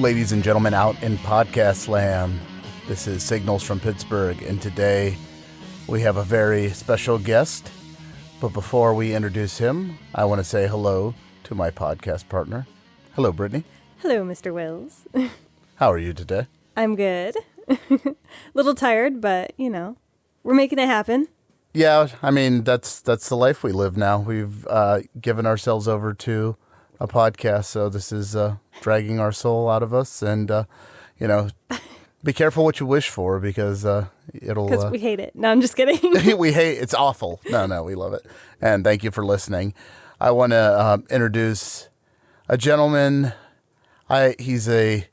ladies and gentlemen out in podcast land. This is Signals from Pittsburgh, and today we have a very special guest. But before we introduce him, I want to say hello to my podcast partner. Hello, Brittany. Hello, Mr. Wills. How are you today? I'm good. Little tired, but, we're making it happen. Yeah, I mean, that's the life we live now. We've given ourselves over to a podcast, so this is dragging our soul out of us. And, be careful what you wish for, because it'll... Because we hate it. No, I'm just kidding. We hate it's awful. No, we love it. And thank you for listening. I want to introduce a gentleman. He's a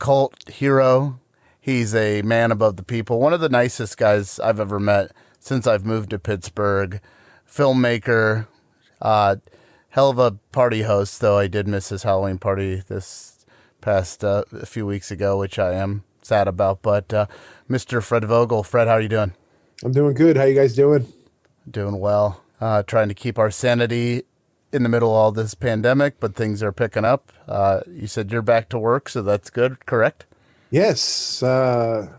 cult hero. He's a man above the people. One of the nicest guys I've ever met since I've moved to Pittsburgh. Filmmaker. Hell of a party host, though I did miss his Halloween party this past a few weeks ago, which I am sad about. But Mr. Fred Vogel. Fred, how are you doing? I'm doing good. How you guys doing? Doing well. Trying to keep our sanity in the middle of all this pandemic, but things are picking up. You said you're back to work, so that's good, correct? Yes. Back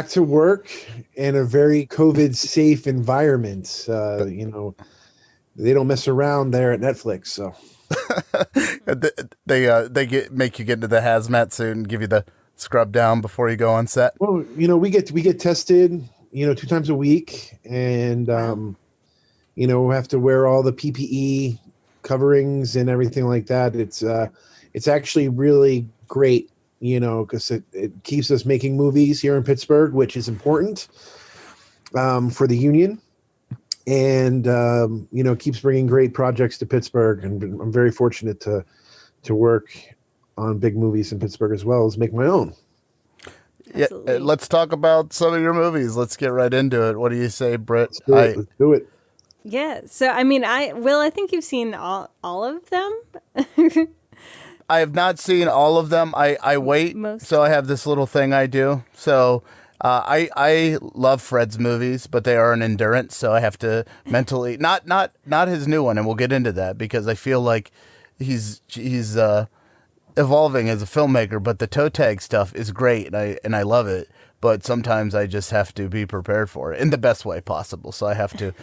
to work in a very COVID-safe environment. They don't mess around there at Netflix, so. They make you get into the hazmat suit and give you the scrub down before you go on set. Well, we get tested, 2 times a week, and we have to wear all the PPE coverings and everything like that. It's actually really great, because it keeps us making movies here in Pittsburgh, which is important for the union. And, keeps bringing great projects to Pittsburgh. And I'm very fortunate to work on big movies in Pittsburgh as well as make my own. Absolutely. Yeah, let's talk about some of your movies. Let's get right into it. What do you say, Britt? Let's do it. Yeah. So, I think you've seen all of them. I have not seen all of them. I wait. So I have this little thing I do. So... I love Fred's movies, but they are an endurance, so I have to mentally not his new one, and we'll get into that because I feel like he's evolving as a filmmaker. But the toe tag stuff is great, and I love it. But sometimes I just have to be prepared for it in the best way possible. So I have to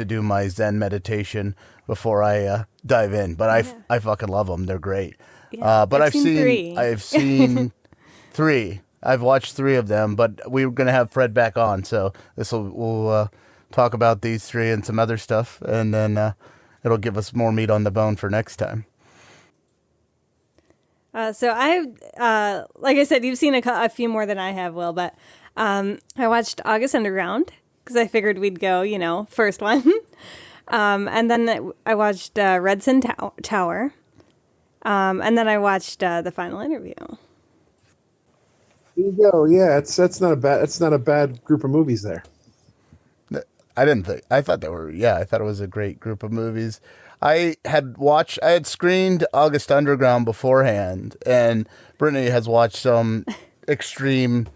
do my Zen meditation before I dive in. But I fucking love them; they're great. Yeah, but I've seen 3. I've watched 3 of them, but we're going to have Fred back on, so we'll talk about these 3 and some other stuff, and then it'll give us more meat on the bone for next time. So I, like I said, you've seen a few more than I have, Will, but I watched August Underground because I figured we'd go, first one. And then I watched Red Sun Tower. And then I watched The Final Interview. There you go. Yeah, that's not a bad group of movies there. I thought it was a great group of movies. I had screened August Underground beforehand, and Brittany has watched some extreme,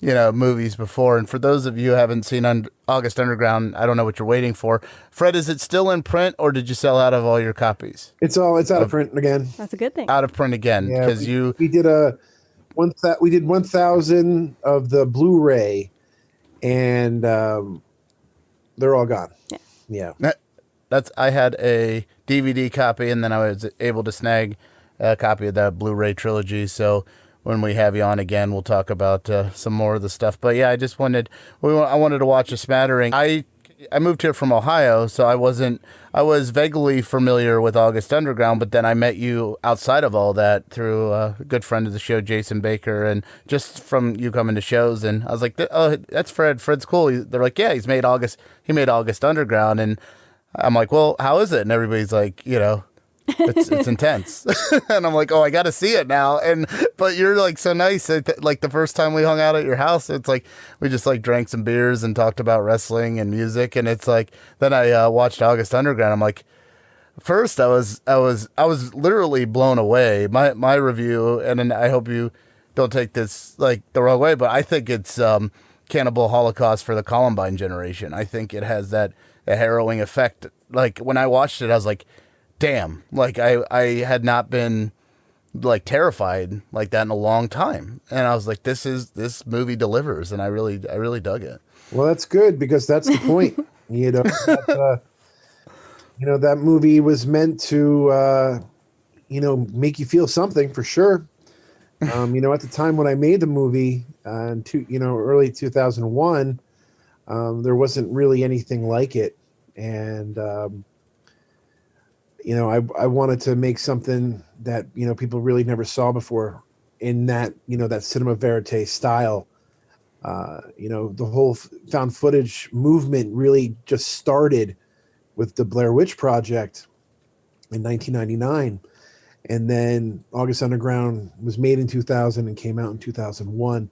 movies before. And for those of you who haven't seen August Underground, I don't know what you're waiting for. Fred, is it still in print, or did you sell out of all your copies? It's out of print again. That's a good thing. Out of print again, because we did 1,000 of the Blu-ray, and they're all gone. Yeah. I had a DVD copy, and then I was able to snag a copy of that Blu-ray trilogy. So when we have you on again, we'll talk about some more of the stuff. But yeah, I wanted to watch a smattering. I moved here from Ohio, so I was vaguely familiar with August Underground, but then I met you outside of all that through a good friend of the show, Jason Baker, and just from you coming to shows, and I was like, oh, that's Fred. Fred's cool. They're like, yeah, he made August Underground, and I'm like, well, how is it? And everybody's like, it's intense. And I'm like, oh, I got to see it now. But you're like so nice. Like the first time we hung out at your house, it's like we just like drank some beers and talked about wrestling and music. And it's like, then I watched August Underground. I'm like, first I was literally blown away. My review, and I hope you don't take this like the wrong way, but I think it's Cannibal Holocaust for the Columbine generation. I think it has that harrowing effect. Like when I watched it, I was like, damn, like I had not been like terrified like that in a long time. And I was like, this movie delivers, and I really dug it. Well, that's good, because that's the point. That movie was meant to make you feel something, for sure. At the time when I made the movie, early 2001, there wasn't really anything like it. And, I wanted to make something that, people really never saw before in that, that cinema verite style. The whole found footage movement really just started with the Blair Witch Project in 1999. And then August Underground was made in 2000 and came out in 2001.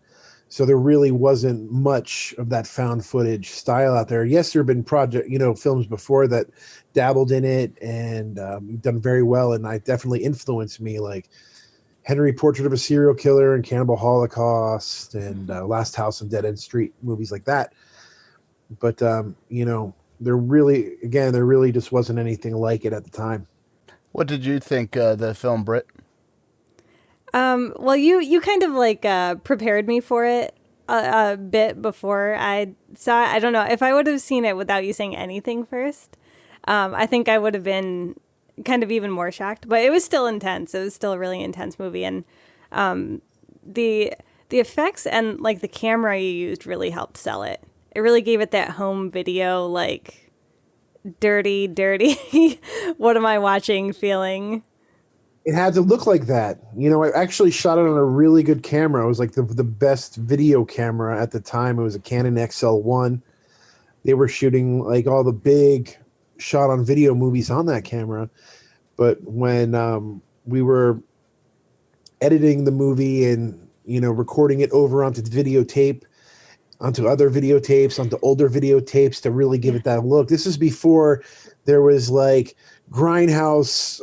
So there really wasn't much of that found footage style out there. Yes, there have been films before that dabbled in it and done very well. And I definitely influenced me, like Henry, Portrait of a Serial Killer, and Cannibal Holocaust, and Last House on Dead End Street, movies like that. But, there really just wasn't anything like it at the time. What did you think the film, Britt? Well, you kind of like prepared me for it a bit before I saw it. I don't know if I would have seen it without you saying anything first. I think I would have been kind of even more shocked, but it was still intense. It was still a really intense movie, and the effects and like the camera you used really helped sell it. It really gave it that home video, like dirty, what am I watching feeling. It had to look like that. I actually shot it on a really good camera. It was like the best video camera at the time. It was a Canon XL1. They were shooting like all the big shot on video movies on that camera. But when we were editing the movie and, recording it over onto videotape, onto other videotapes, onto older videotapes to really give it that look. This is before there was like Grindhouse,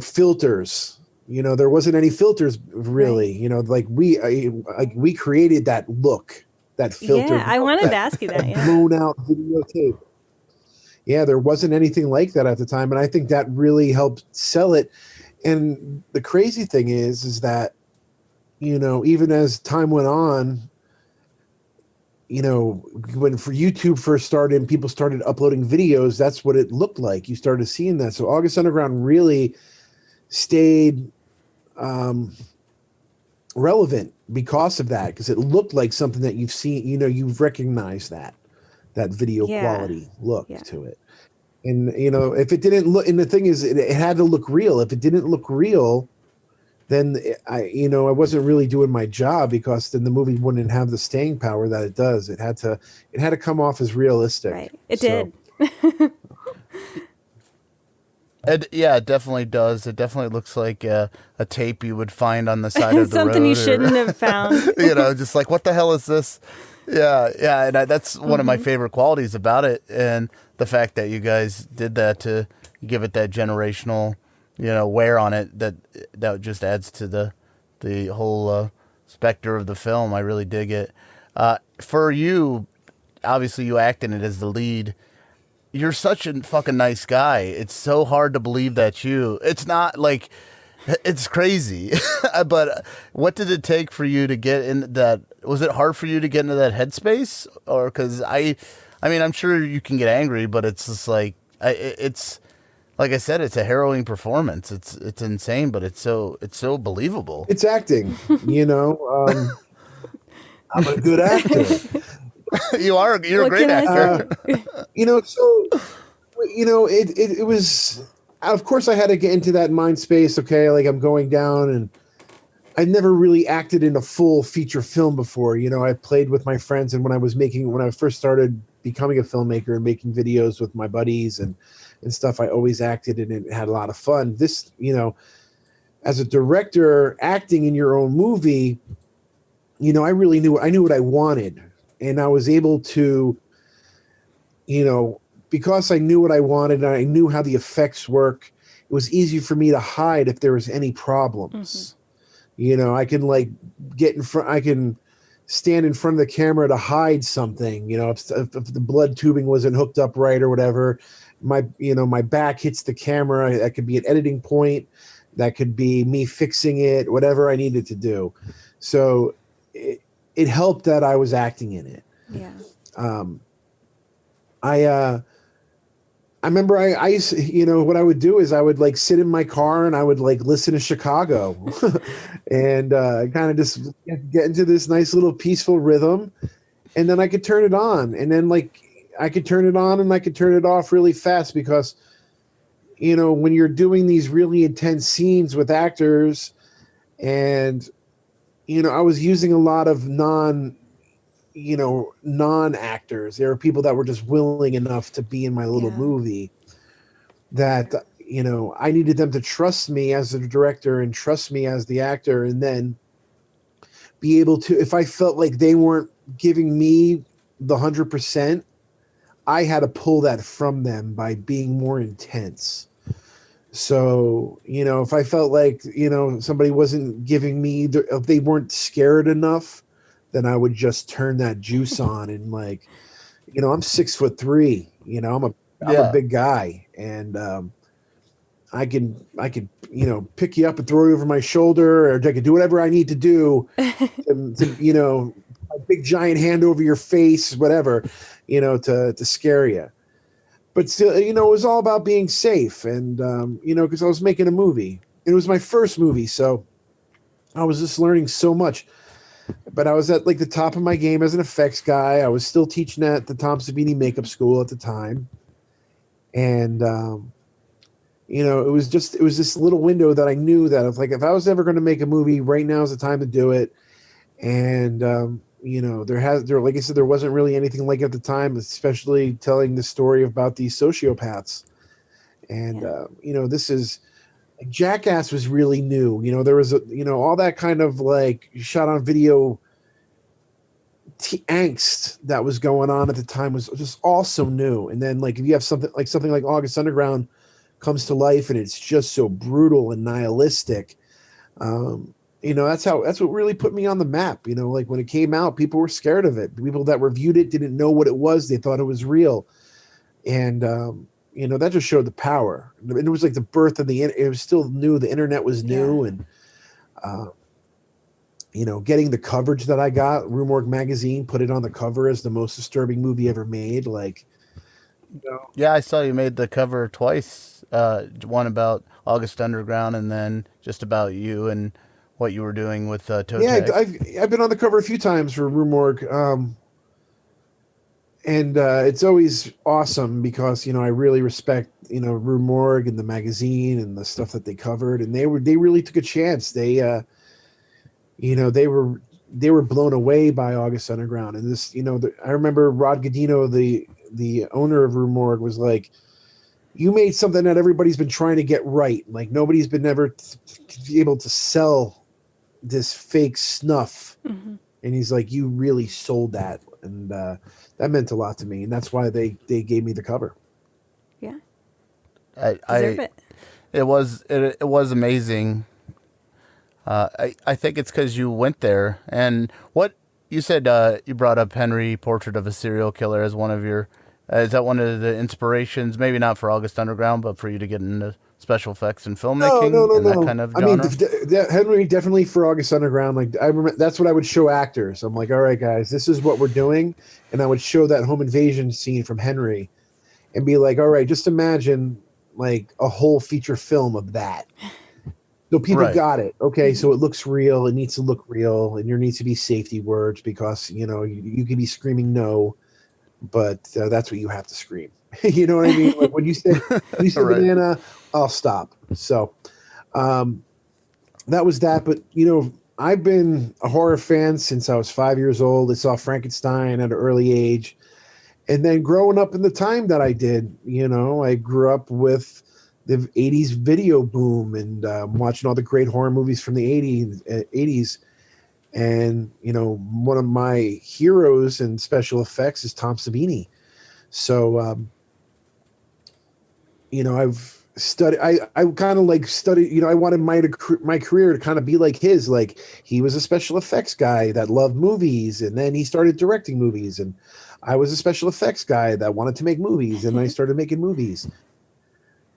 filters. There wasn't any filters really. Right. We created that look, that filter. Yeah, I wanted to ask you that. Yeah. Blown out videotape. Yeah, there wasn't anything like that at the time, and I think that really helped sell it. And the crazy thing is that, even as time went on, when for YouTube first started and people started uploading videos, that's what it looked like. You started seeing that. So August Underground really stayed relevant because of that, because it looked like something that you've seen, you've recognized that video quality look to it. And, if it didn't look, and the thing is, it had to look real. If it didn't look real, then I wasn't really doing my job, because then the movie wouldn't have the staying power that it does. It had to come off as realistic. Right. It did. It definitely does. It definitely looks like a tape you would find on the side of the road. Something you shouldn't have found. Just like, what the hell is this? Yeah, and that's one of my favorite qualities about it, and the fact that you guys did that to give it that generational, wear on it, that just adds to the whole specter of the film. I really dig it. For you, obviously you act in it as the lead. You're such a fucking nice guy. It's so hard to believe that you. It's not like, it's crazy. But what did it take for you to get in that? Was it hard for you to get into that headspace? Or because I'm sure you can get angry, but it's just like, it's like I said, it's a harrowing performance. It's insane, but it's so believable. It's acting, I'm a good actor. You're a great actor. It was, of course I had to get into that mind space. Okay. Like, I'm going down, and I never really acted in a full feature film before. I played with my friends, and when I first started becoming a filmmaker and making videos with my buddies and stuff, I always acted, and it had a lot of fun. This, as a director, acting in your own movie, I knew what I wanted. And I was able to, because I knew what I wanted and I knew how the effects work, it was easy for me to hide if there was any problems. Mm-hmm. I can I can stand in front of the camera to hide something, if the blood tubing wasn't hooked up right or whatever, my back hits the camera, that could be an editing point. That could be me fixing it, whatever I needed to do. So it helped that I was acting in it. Yeah. I remember I used to, you know, what I would do is I would like sit in my car and I would like listen to Chicago and kind of just get into this nice little peaceful rhythm. And then I could turn it on, and then like I could turn it on and I could turn it off really fast because, you know, when you're doing these really intense scenes with actors and, you know, I was using a lot of non-actors. There were people that were just willing enough to be in my little movie that, you know, I needed them to trust me as the director and trust me as the actor, and then be able to, if I felt like they weren't giving me the 100%, I had to pull that from them by being more intense. So, you know, if I felt like, you know, somebody wasn't giving me, if they weren't scared enough, then I would just turn that juice on. And like, you know, I'm 6'3", you know, I'm a big guy, and I can, you know, pick you up and throw you over my shoulder, or I can do whatever I need to do to, you know, a big giant hand over your face, whatever, you know, to scare you. But still, you know, it was all about being safe. And, you know, because I was making a movie. It was my first movie, so I was just learning so much. But I was at like the top of my game as an effects guy. I was still teaching at the Tom Savini Makeup School at the time. And, you know, it was this little window that I knew that if I was ever going to make a movie, right now is the time to do it. And, you know, like I said, there wasn't really anything like it at the time, especially telling the story about these sociopaths. And, you know, Jackass was really new. You know, there was all that kind of like shot on video angst that was going on at the time was just also new. And then like if you have something like August Underground comes to life and it's just so brutal and nihilistic, you know, that's what really put me on the map. You know, like when it came out, people were scared of it. People that reviewed it didn't know what it was. They thought it was real. And, you know, that just showed the power. And it was like the birth of it was still new. The internet was new. And, you know, getting the coverage that I got, Rue Morgue magazine put it on the cover as the most disturbing movie ever made. Like, you know. Yeah, I saw you made the cover twice. One about August Underground, and then just about you and what you were doing with Toe Tag. Yeah, I've been on the cover a few times for Rue Morgue. And it's always awesome because, you know, I really respect, you know, Rue Morgue and the magazine and the stuff that they covered. And they really took a chance. They, you know, they were blown away by August Underground. And this, you know, I remember Rod Godino, the owner of Rue Morgue, was like, you made something that everybody's been trying to get right. Like nobody's been ever able to sell this fake snuff. Mm-hmm. And he's like, you really sold that. And that meant a lot to me. And that's why they gave me the cover. Yeah. It was amazing. I think it's because you went there. And what you said, you brought up Henry, Portrait of a Serial Killer, as one of your, is that one of the inspirations, maybe not for August Underground, but for you to get into special effects and filmmaking? No. That kind of genre? I mean, Henry definitely for August Underground. Like I remember, that's what I would show actors. I'm like, all right, guys, this is what we're doing, and I would show that home invasion scene from Henry, and be like, all right, just imagine like a whole feature film of that. So people got it. Okay, so it looks real. It needs to look real, and there needs to be safety words because you know you can be screaming no, but that's what you have to scream. You know what I mean? Like when you say banana, I'll stop. So that was that. But, you know, I've been a horror fan since I was 5 years old. I saw Frankenstein at an early age. And then growing up in the time that I did, you know, I grew up with the 80s video boom and watching all the great horror movies from the 80s. And, you know, one of my heroes in special effects is Tom Savini. So, you know, I've studied, I kind of like studied, you know, I wanted my career to kind of be like his. Like he was a special effects guy that loved movies, and then he started directing movies, and I was a special effects guy that wanted to make movies, and I started making movies.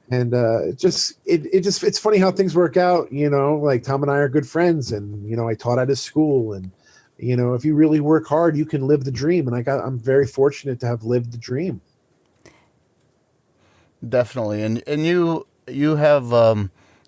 And it's funny how things work out, like Tom and I are good friends, and I taught at his school, and if you really work hard, you can live the dream. And I'm very fortunate to have lived the dream. Definitely. And you have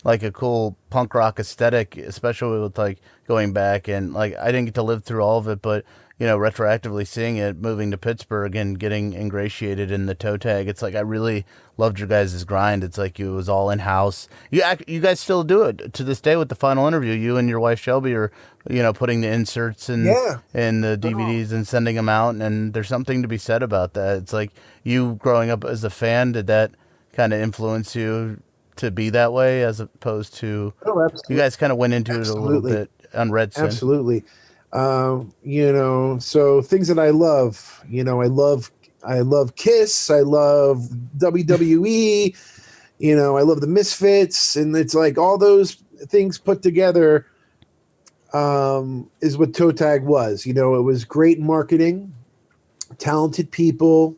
like a cool punk rock aesthetic, especially with like going back, and like I didn't get to live through all of it, but retroactively seeing it, moving to Pittsburgh and getting ingratiated in the toe tag, it's like I really loved your guys' grind. It's like it was all in house. You guys still do it to this day with the final interview. You and your wife Shelby are putting the inserts in the DVDs and sending them out, and there's something to be said about that. It's like you growing up as a fan, did that kind of influence you to be that way, as opposed to you guys kind of went into it a little bit on Red Sin? Absolutely. So things that I love, I love Kiss, I love WWE, I love the Misfits, and it's like all those things put together is what Toe Tag was. It was great marketing, talented people,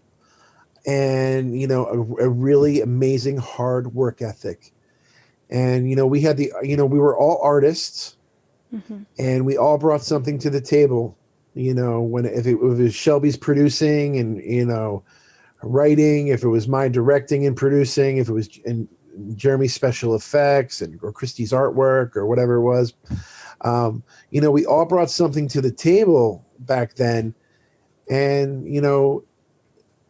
and a really amazing hard work ethic. And we had we were all artists. Mm-hmm. And we all brought something to the table, if it was Shelby's producing and, writing, if it was my directing and producing, if it was in Jeremy's special effects or Christie's artwork or whatever it was. We all brought something to the table back then. And,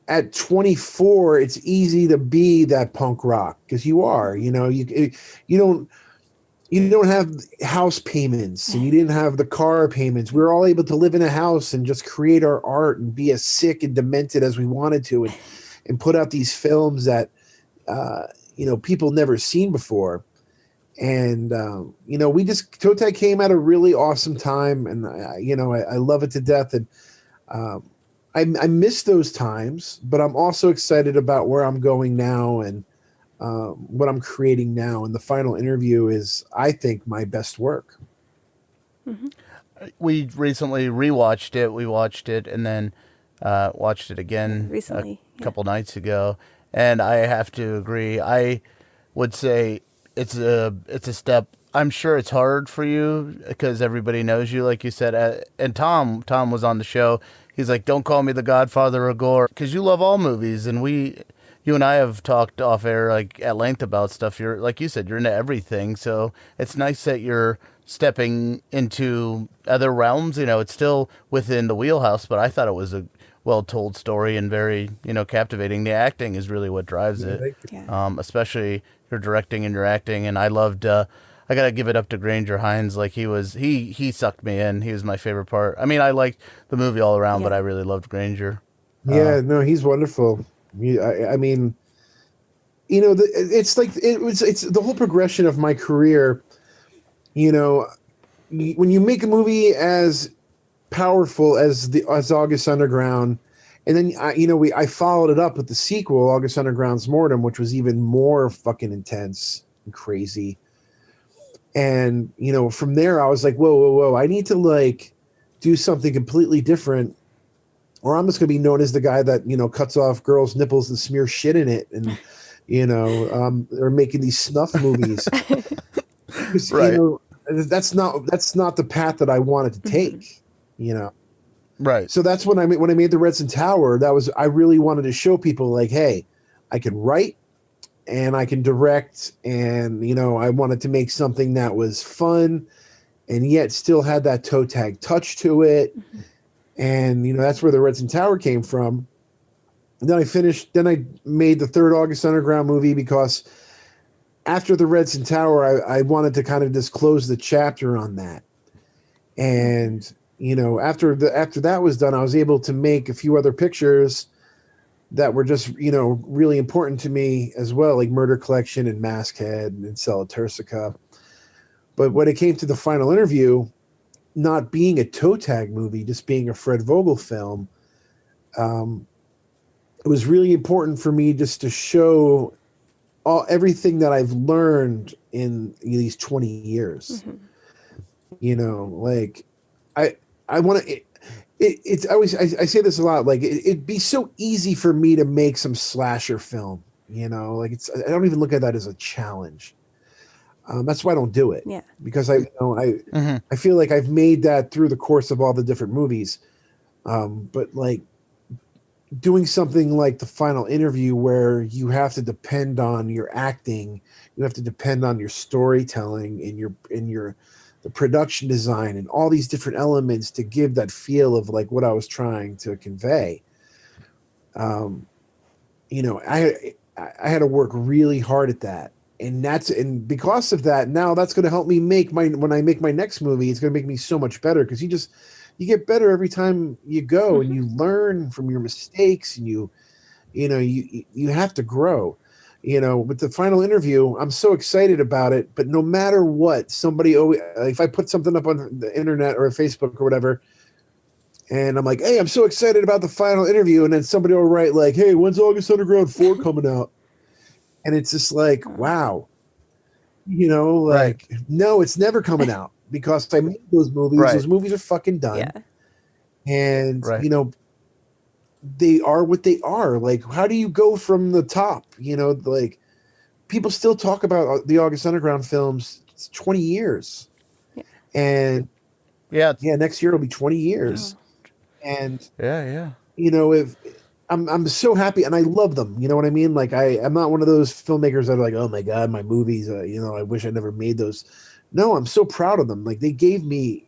at 24, it's easy to be that punk rock because you are, you don't have house payments, and you didn't have the car payments. We were all able to live in a house and just create our art and be as sick and demented as we wanted to, and put out these films that, people never seen before. And, Toe Tag came at a really awesome time, and I love it to death. And, I miss those times, but I'm also excited about where I'm going now and, what I'm creating now. And the final interview is, I think, my best work. Mm-hmm. We recently rewatched it. We watched it and then watched it again recently, a couple nights ago. And I have to agree. I would say it's a step. I'm sure it's hard for you because everybody knows you, like you said. And Tom was on the show. He's like, don't call me the Godfather of gore, because you love all movies. And you and I have talked off air like at length about stuff. You're, like you said, you're into everything. So it's nice that you're stepping into other realms. It's still within the wheelhouse, but I thought it was a well-told story and very, captivating. The acting is really what drives it. Yeah. Especially your directing and your acting. And I loved, I got to give it up to Granger Hines. Like he sucked me in. He was my favorite part. I mean, I liked the movie all around, but I really loved Granger. Yeah, no, he's wonderful. I mean, it's like it's the whole progression of my career. When you make a movie as powerful as August Underground, and then I followed it up with the sequel, August Underground's Mortem, which was even more fucking intense and crazy. And from there I was like, whoa, I need to like do something completely different, or I'm just going to be known as the guy that, cuts off girls' nipples and smears shit in it. And, or making these snuff movies. Right. That's not the path that I wanted to take, Right. So that's when I made the Redson Tower, I really wanted to show people like, hey, I can write and I can direct. And, I wanted to make something that was fun and yet still had that toe tag touch to it. Mm-hmm. And, that's where the Redson Tower came from. And then I made the third August Underground movie because after the Redson Tower, I wanted to kind of just close the chapter on that. And, after that was done, I was able to make a few other pictures that were just, really important to me as well, like Murder Collection and Maskhead and Cella Turcica. But when it came to the final interview, not being a toe tag movie, just being a Fred Vogel film, it was really important for me just to show everything that I've learned in these 20 years. Mm-hmm. Like I want to. I say this a lot. Like it'd be so easy for me to make some slasher film. You know, like I don't even look at that as a challenge. That's why I don't do it. Yeah. Because I feel like I've made that through the course of all the different movies. But like doing something like the final interview where you have to depend on your acting, you have to depend on your storytelling and the production design and all these different elements to give that feel of like what I was trying to convey. You know, I had to work really hard at that. And because of that, now that's going to help me when I make my next movie, it's going to make me so much better, because you get better every time you go, and you learn from your mistakes, and you have to grow. You know, with the final interview, I'm so excited about it, but no matter what, somebody always, if I put something up on the internet or Facebook or whatever, and I'm like, hey, I'm so excited about the final interview, and then somebody will write like, hey, when's August Underground 4 coming out? And it's just like, wow, you know, like, no, it's never coming out, because I made those movies. Right. Those movies are fucking done. Yeah. And, you know, they are what they are. Like, how do you go from the top? You know, like, people still talk about the August Underground films. It's 20 years. Yeah. And, next year it'll be 20 years. Oh. And, you know, if I'm so happy, and I love them. You know what I mean? Like, I'm not one of those filmmakers that are like, oh my God, my movies, you know, I wish I never made those. No, I'm so proud of them. Like, they gave me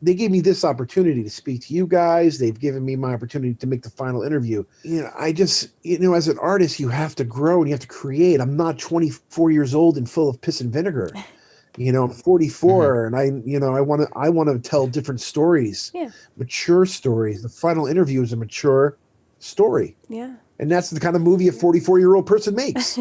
this opportunity to speak to you guys. They've given me my opportunity to make the final interview. You know, I just, you know, as an artist, you have to grow and you have to create. I'm not 24 years old and full of piss and vinegar. You know, I'm 44, and I want to tell different stories, mature stories. The final interview is a mature story. Yeah. And that's the kind of movie a 44-year-old person makes.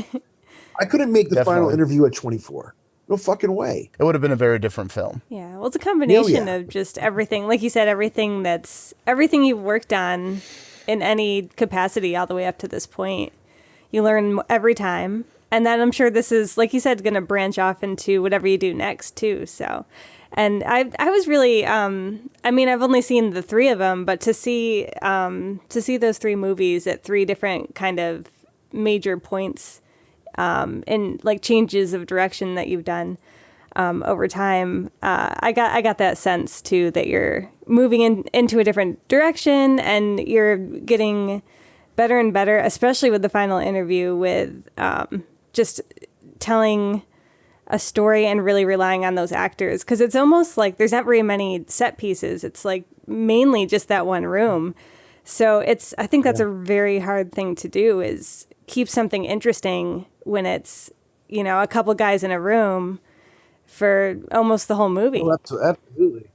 I couldn't make the final interview at 24. No fucking way. It would have been a very different film. Yeah. Well, it's a combination of just everything. Like you said, everything you've worked on in any capacity all the way up to this point. You learn every time. And then I'm sure this is, like you said, going to branch off into whatever you do next too. So, and I was really, I mean, I've only seen the 3 of them, but to see those 3 movies at 3 different kind of major points, and like changes of direction that you've done, over time, I got that sense too, that you're moving into a different direction and you're getting better and better, especially with the final interview with, just telling a story and really relying on those actors, because it's almost like there's not very many set pieces. It's like mainly just that one room. So I think that's a very hard thing to do, is keep something interesting when it's, you know, a couple guys in a room for almost the whole movie. Oh, absolutely.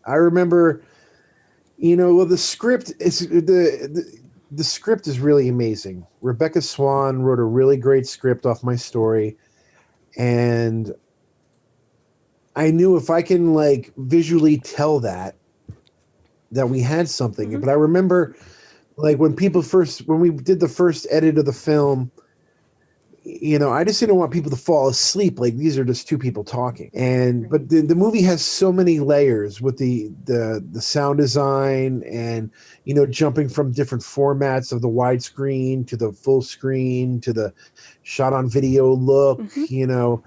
I remember, you know, well, the script is the script is really amazing. Rebecca Swan wrote a really great script off my story. And I knew if I can like visually tell that we had something. But I remember like when we did the first edit of the film, you know, I just didn't want people to fall asleep. Like, these are just 2 people talking. But the movie has so many layers with the sound design, and, you know, jumping from different formats of the widescreen to the full screen to the shot on video look, you know,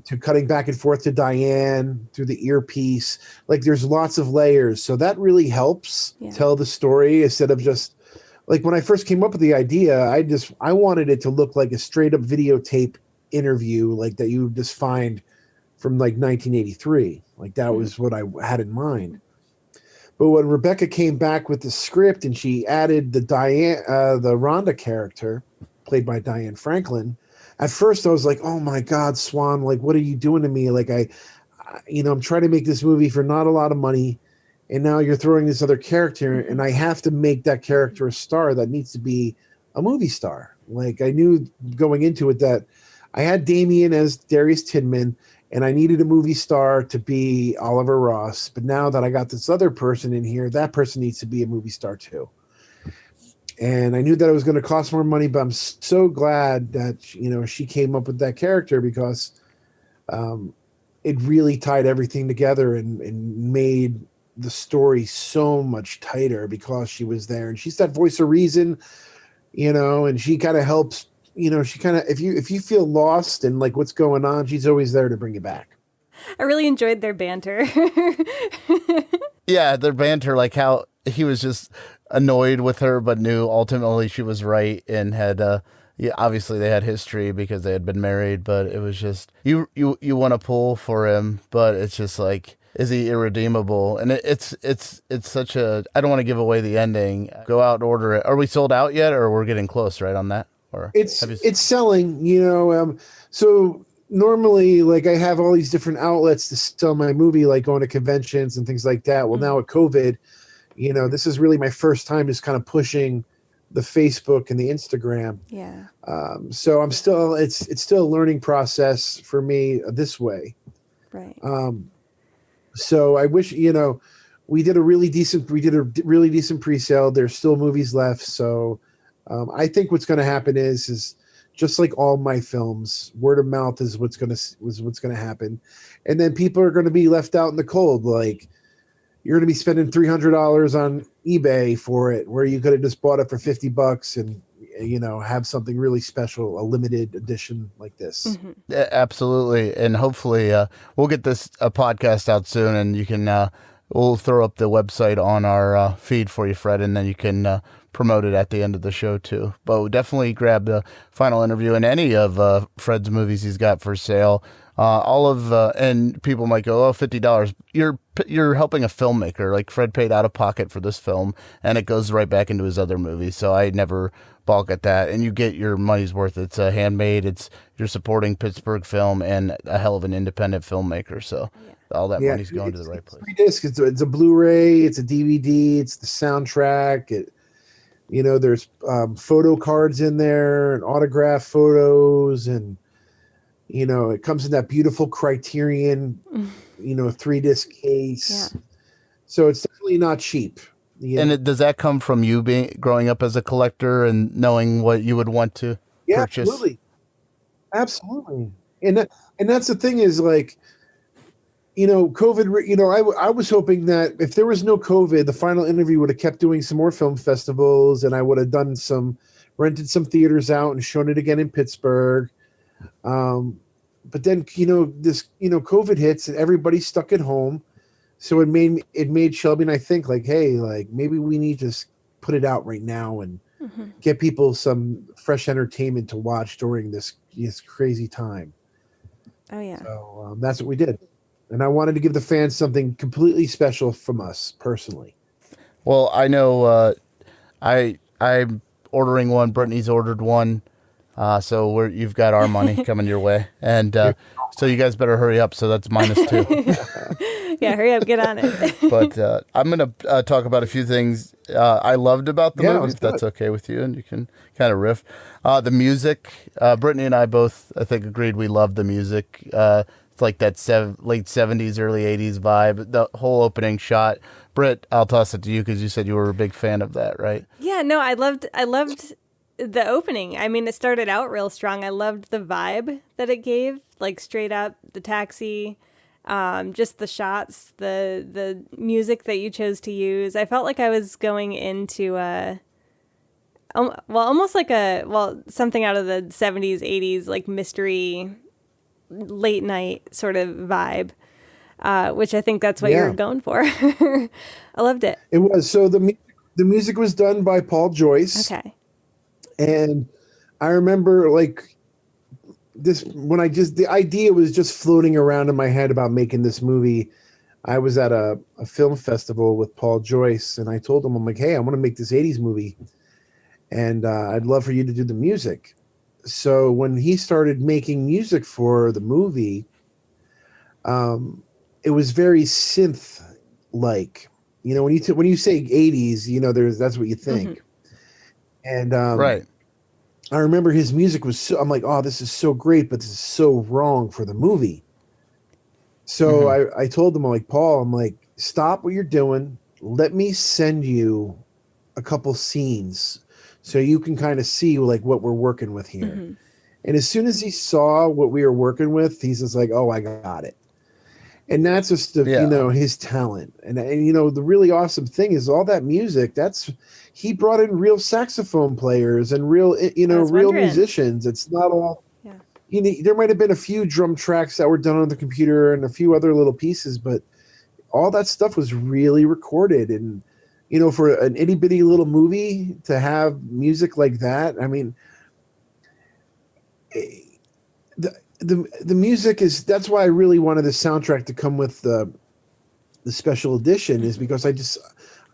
to cutting back and forth to Diane through the earpiece. Like, there's lots of layers. So that really helps tell the story, instead of just, like, when I first came up with the idea, I wanted it to look like a straight up videotape interview, like that you just find from like 1983. Like, that was what I had in mind. But when Rebecca came back with the script and she added the Rhonda character, played by Diane Franklin, at first I was like, oh my God, Swan, like, what are you doing to me? Like, I'm trying to make this movie for not a lot of money, and now you're throwing this other character, and I have to make that character a star that needs to be a movie star. Like, I knew going into it that I had Damien as Darius Tidman, and I needed a movie star to be Oliver Ross. But now that I got this other person in here, that person needs to be a movie star too. And I knew that it was going to cost more money, but I'm so glad that, you know, she came up with that character, because it really tied everything together and made the story so much tighter, because she was there, and she's that voice of reason, you know, and she kind of helps she kind of, if you feel lost and like what's going on, she's always there to bring you back. I really enjoyed their banter. Yeah, their banter, like how he was just annoyed with her, but knew ultimately she was right, and had yeah, obviously they had history because they had been married, but it was just you want to pull for him, but it's just like, is he irredeemable? And it's such a, I don't want to give away the ending. Go out and order it. Are we sold out yet, or we're getting close right on that? Or it's selling, so normally, like, I have all these different outlets to sell my movie, like going to conventions and things like that. Well, now with COVID, this is really my first time just kind of pushing the Facebook and the Instagram. Yeah. So I'm still, it's still a learning process for me this way. Right. So I wish, we did a really decent pre-sale. There's still movies left. So I think what's going to happen is just like all my films, word of mouth is what's going to happen. And then people are going to be left out in the cold. Like, you're going to be spending $300 on eBay for it, where you could have just bought it for $50 and, have something really special, a limited edition like this. Mm-hmm. Yeah, absolutely. And hopefully we'll get this podcast out soon, and you can, we'll throw up the website on our feed for you, Fred, and then you can promote it at the end of the show too. But we'll definitely grab the final interview in any of Fred's movies he's got for sale. All of and people might go, oh, $50. You're helping a filmmaker. Like, Fred paid out of pocket for this film, and it goes right back into his other movies. So I never balk at that, and you get your money's worth. It's handmade. You're supporting Pittsburgh film and a hell of an independent filmmaker. So all that money's going to the right place. It's a Blu-ray. It's a DVD. It's the soundtrack. There's photo cards in there and autograph photos, and it comes in that beautiful Criterion, 3-disc case. Yeah. So it's definitely not cheap. And does that come from you growing up as a collector and knowing what you would want to purchase? Absolutely. And that's the thing is, like, COVID, I was hoping that if there was no COVID, the final interview would have kept doing some more film festivals, and I would have rented some theaters out and shown it again in Pittsburgh. But then, COVID hits and everybody's stuck at home. So it made Shelby and I think, like, hey, like, maybe we need to put it out right now and get people some fresh entertainment to watch during this crazy time. Oh yeah. So that's what we did. And I wanted to give the fans something completely special from us personally. Well, I know I'm ordering one. Brittany's ordered one. So you've got our money coming your way. And so you guys better hurry up. So that's -2. Yeah, hurry up, get on it. But I'm going to talk about a few things I loved about the movie, if that's okay with you, and you can kind of riff. The music, Brittany and I both, I think, agreed we loved the music. It's like that late 70s, early 80s vibe. The whole opening shot. Britt, I'll toss it to you because you said you were a big fan of that, right? Yeah, no, I loved the opening. I mean, it started out real strong. I loved the vibe that it gave, like straight up the taxi, just the shots, the music that you chose to use. I felt like I was going into almost like something out of the 70s, 80s, like mystery, late night sort of vibe, which I think that's what you're going for. I loved it. It was. So the music was done by Paul Joyce. Okay. And I remember, like, the idea was just floating around in my head about making this movie. I was at a film festival with Paul Joyce, and I told him, I'm like, hey, I want to make this 80s movie, and I'd love for you to do the music. So when he started making music for the movie, it was very synth-like. When you say 80s, that's what you think. Mm-hmm. And right. I remember his music was I'm like, oh, this is so great, but this is so wrong for the movie. So I told him, I'm like, Paul, I'm like, stop what you're doing. Let me send you a couple scenes so you can kind of see, like, what we're working with here. Mm-hmm. And as soon as he saw what we were working with, he's just like, oh, I got it. And that's just his talent. And the really awesome thing is all that music. He brought in real saxophone players and real real musicians. It's not all. Yeah. There might have been a few drum tracks that were done on the computer and a few other little pieces, but all that stuff was really recorded. And for an itty bitty little movie to have music like that, I mean, the music that's why I really wanted the soundtrack to come with the special edition, is because I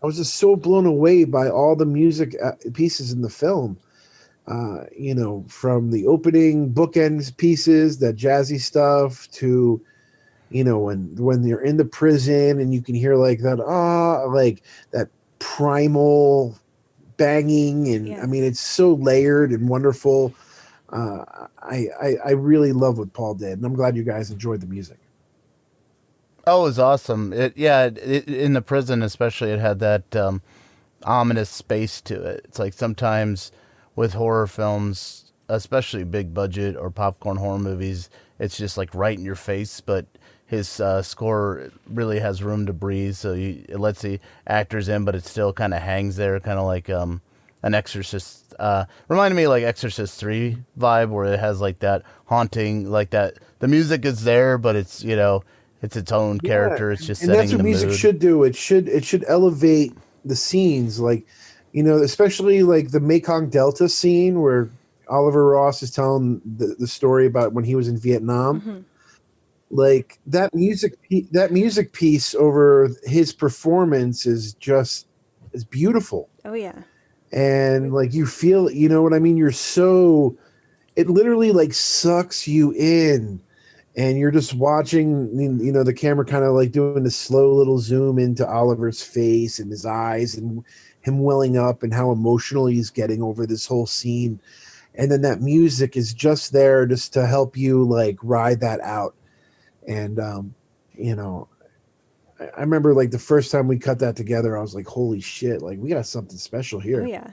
was just so blown away by all the music pieces in the film. From the opening bookends pieces, that jazzy stuff, to when you're in the prison and you can hear like that primal banging, and I mean, it's so layered and wonderful. I really love what Paul did, and I'm glad you guys enjoyed the music. Oh, it was awesome. In the prison especially, it had that ominous space to it. It's like sometimes with horror films, especially big budget or popcorn horror movies, it's just like right in your face, but his score really has room to breathe, so it lets the actors in, but it still kind of hangs there, kind of like an Exorcist. Reminded me of like Exorcist 3 vibe, where it has like that haunting, like that. The music is there, but it's it's its own character. It's just setting the mood. And that's what music should do. It should elevate the scenes, like especially like the Mekong Delta scene where Oliver Ross is telling the story about when he was in Vietnam. Mm-hmm. Like that music piece over his performance is beautiful. Oh yeah. And like you feel, what I mean? It literally like sucks you in, and you're just watching, the camera kind of like doing a slow little zoom into Oliver's face and his eyes and him welling up and how emotional he's getting over this whole scene. And then that music is just there just to help you like ride that out. And, I remember like the first time we cut that together, I was like, holy shit, like we got something special here. Oh, yeah.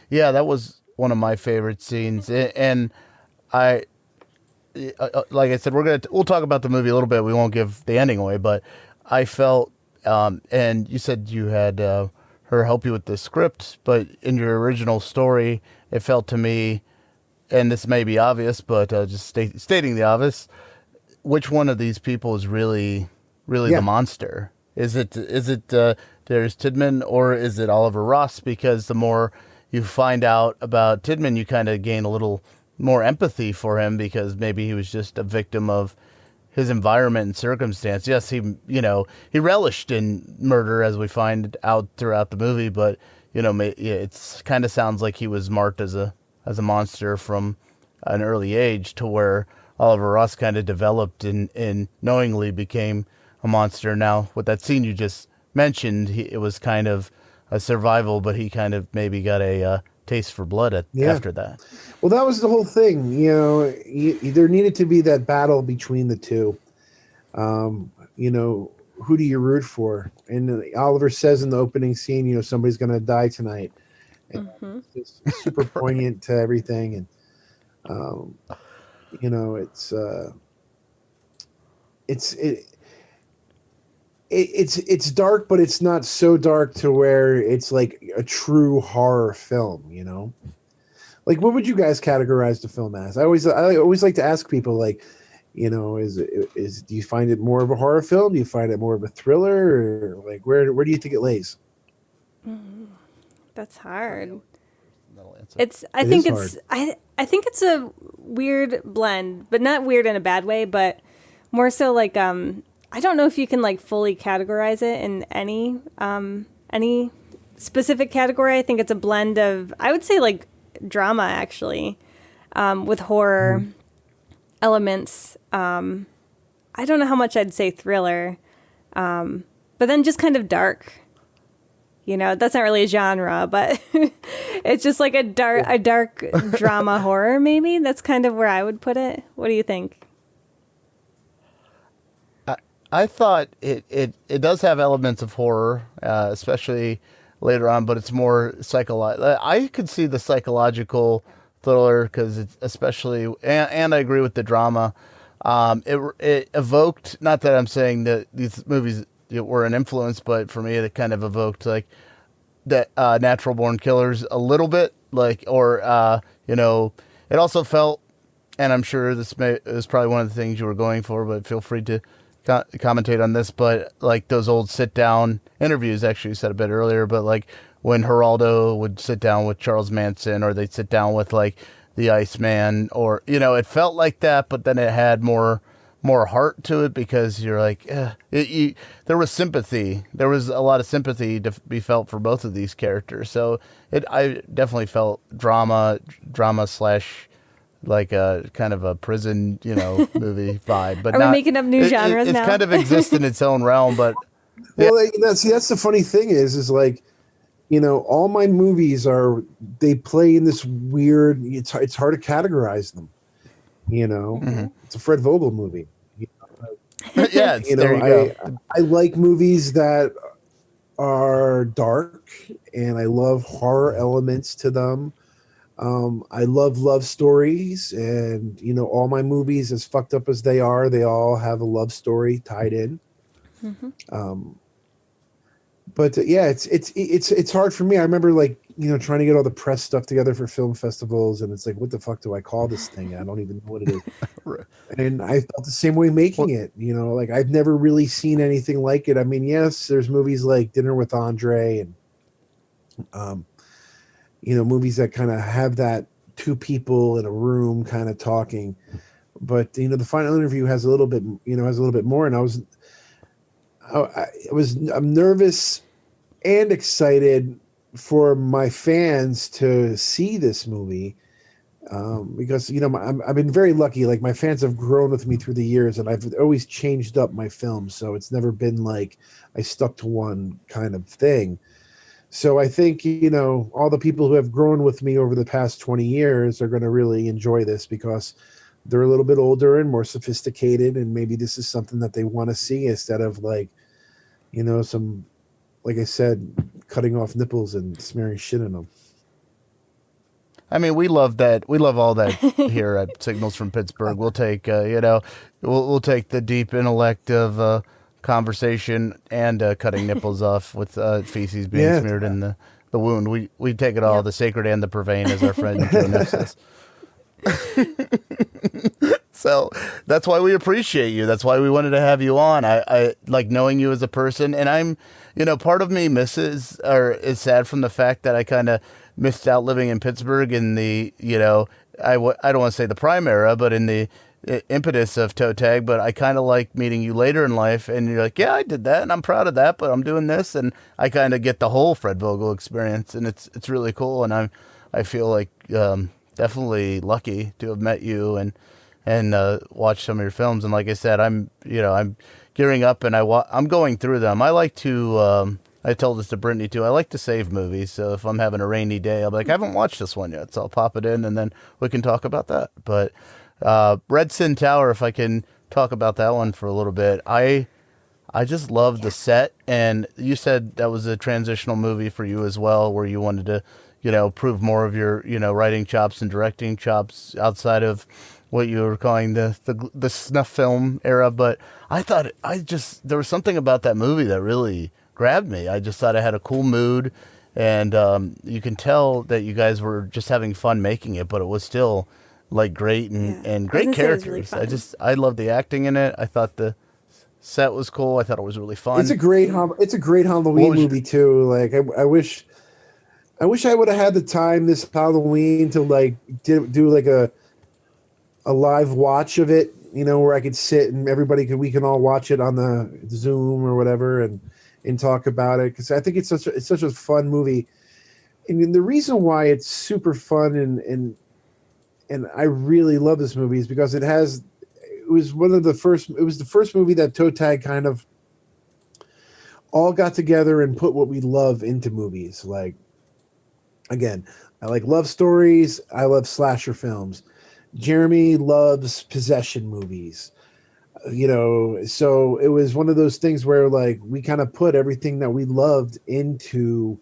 Yeah, that was one of my favorite scenes. And like I said, we'll talk about the movie a little bit. We won't give the ending away, but I felt, and you said you had her help you with the script, but in your original story, it felt to me, and this may be obvious, but just stating the obvious, which one of these people is really the monster? Is it there's Tidman, or is it Oliver Ross? Because the more you find out about Tidman, you kind of gain a little more empathy for him, because maybe he was just a victim of his environment and circumstance. Yes, he relished in murder, as we find out throughout the movie, but it's kind of sounds like he was marked as a monster from an early age, to where Oliver Ross kind of developed and knowingly became a monster. Now, with that scene you just mentioned, it was kind of a survival, but he kind of maybe got a taste for blood after that. Well, that was the whole thing. There needed to be that battle between the two. Who do you root for? And Oliver says in the opening scene, somebody's going to die tonight. And it's super poignant to everything. And, it's dark, but it's not so dark to where it's like a true horror film, Like, what would you guys categorize the film as? I always like to ask people, like, do you find it more of a horror film? Do you find it more of a thriller, or like where do you think it lays? That's hard. I think it's a weird blend, but not weird in a bad way, but more so like I don't know if you can like fully categorize it in any specific category. I think it's a blend of, I would say, like drama actually, with horror elements. I don't know how much I'd say thriller, but then just kind of dark. That's not really a genre, but it's just like a dark drama horror, maybe. That's kind of where I would put it. What do you think? I thought it does have elements of horror, especially later on, but it's more psychological. I could see the psychological thriller, because it's especially, and I agree with the drama. It evoked, not that I'm saying that these movies were an influence, but for me it kind of evoked like that Natural Born Killers a little bit, like, or it also felt, and I'm sure is probably one of the things you were going for, but feel free to commentate on this, but like those old sit down interviews, actually you said a bit earlier, but like when Geraldo would sit down with Charles Manson, or they'd sit down with like the Iceman, or it felt like that, but then it had more heart to it, because you're like, there was sympathy. There was a lot of sympathy to be felt for both of these characters. So I definitely felt drama slash like a kind of a prison, movie vibe. But are we making up new genres it's now? It's kind of exists in its own realm, but well, that's the funny thing is like, all my movies they play in this weird. It's hard to categorize them. It's a Fred Vogel movie. Yeah, there you go. I like movies that are dark, and I love horror elements to them. I love stories, and all my movies, as fucked up as they all have a love story tied in. Mm-hmm. But yeah, it's hard for me. I remember like trying to get all the press stuff together for film festivals, and it's like, what the fuck do I call this thing? I don't even know what it is. Right. And I felt the same way making it. Like I've never really seen anything like it. I mean, yes, there's movies like Dinner with Andre, and movies that kind of have that two people in a room kind of talking. But the final interview has a little bit more, and I'm nervous and excited for my fans to see this movie, because I've been very lucky. Like my fans have grown with me through the years, and I've always changed up my films, so it's never been like I stuck to one kind of thing. So I think all the people who have grown with me over the past 20 years are going to really enjoy this, because they're a little bit older and more sophisticated, and maybe this is something that they want to see instead of like some, like I said, cutting off nipples and smearing shit in them. I mean, we love that. We love all that here at Signals from Pittsburgh. We'll take, we'll take the deep intellect of conversation and cutting nipples off with feces being smeared in the wound. We take it all, the sacred and the profane, as our friend Joe says. So that's why we appreciate you. That's why we wanted to have you on. I like knowing you as a person, and I'm, part of me misses or is sad from the fact that I kind of missed out living in Pittsburgh in the, I don't want to say the prime era, but in the impetus of toe tag. But I kind of like meeting you later in life, and you're like, yeah, I did that, and I'm proud of that, but I'm doing this, and I kind of get the whole Fred Vogel experience, and it's really cool, and I feel like definitely lucky to have met you and watch some of your films. And like I said, I'm gearing up, and I'm going through them. I like to, I told this to Brittany too, I like to save movies. So if I'm having a rainy day, I'll be like, I haven't watched this one yet, so I'll pop it in, and then we can talk about that. But Red Sin Tower, if I can talk about that one for a little bit, I just love the set. And you said that was a transitional movie for you as well, where you wanted to, prove more of your, writing chops and directing chops outside of what you were calling the snuff film era. But I thought there was something about that movie that really grabbed me. I just thought it had a cool mood, and you can tell that you guys were just having fun making it, but it was still like great and great characters. Really, I loved the acting in it. I thought the set was cool. I thought it was really fun. It's a great Halloween movie too. Like I wish I would have had the time this Halloween to like do like a live watch of it, where I could sit and we can all watch it on the Zoom or whatever and talk about it. Cause I think it's such a fun movie. And the reason why it's super fun and I really love this movie is because it was the first movie that Toe Tag kind of all got together and put what we love into movies. Like, again, I like love stories. I love slasher films. Jeremy loves possession movies, so it was one of those things where like we kind of put everything that we loved into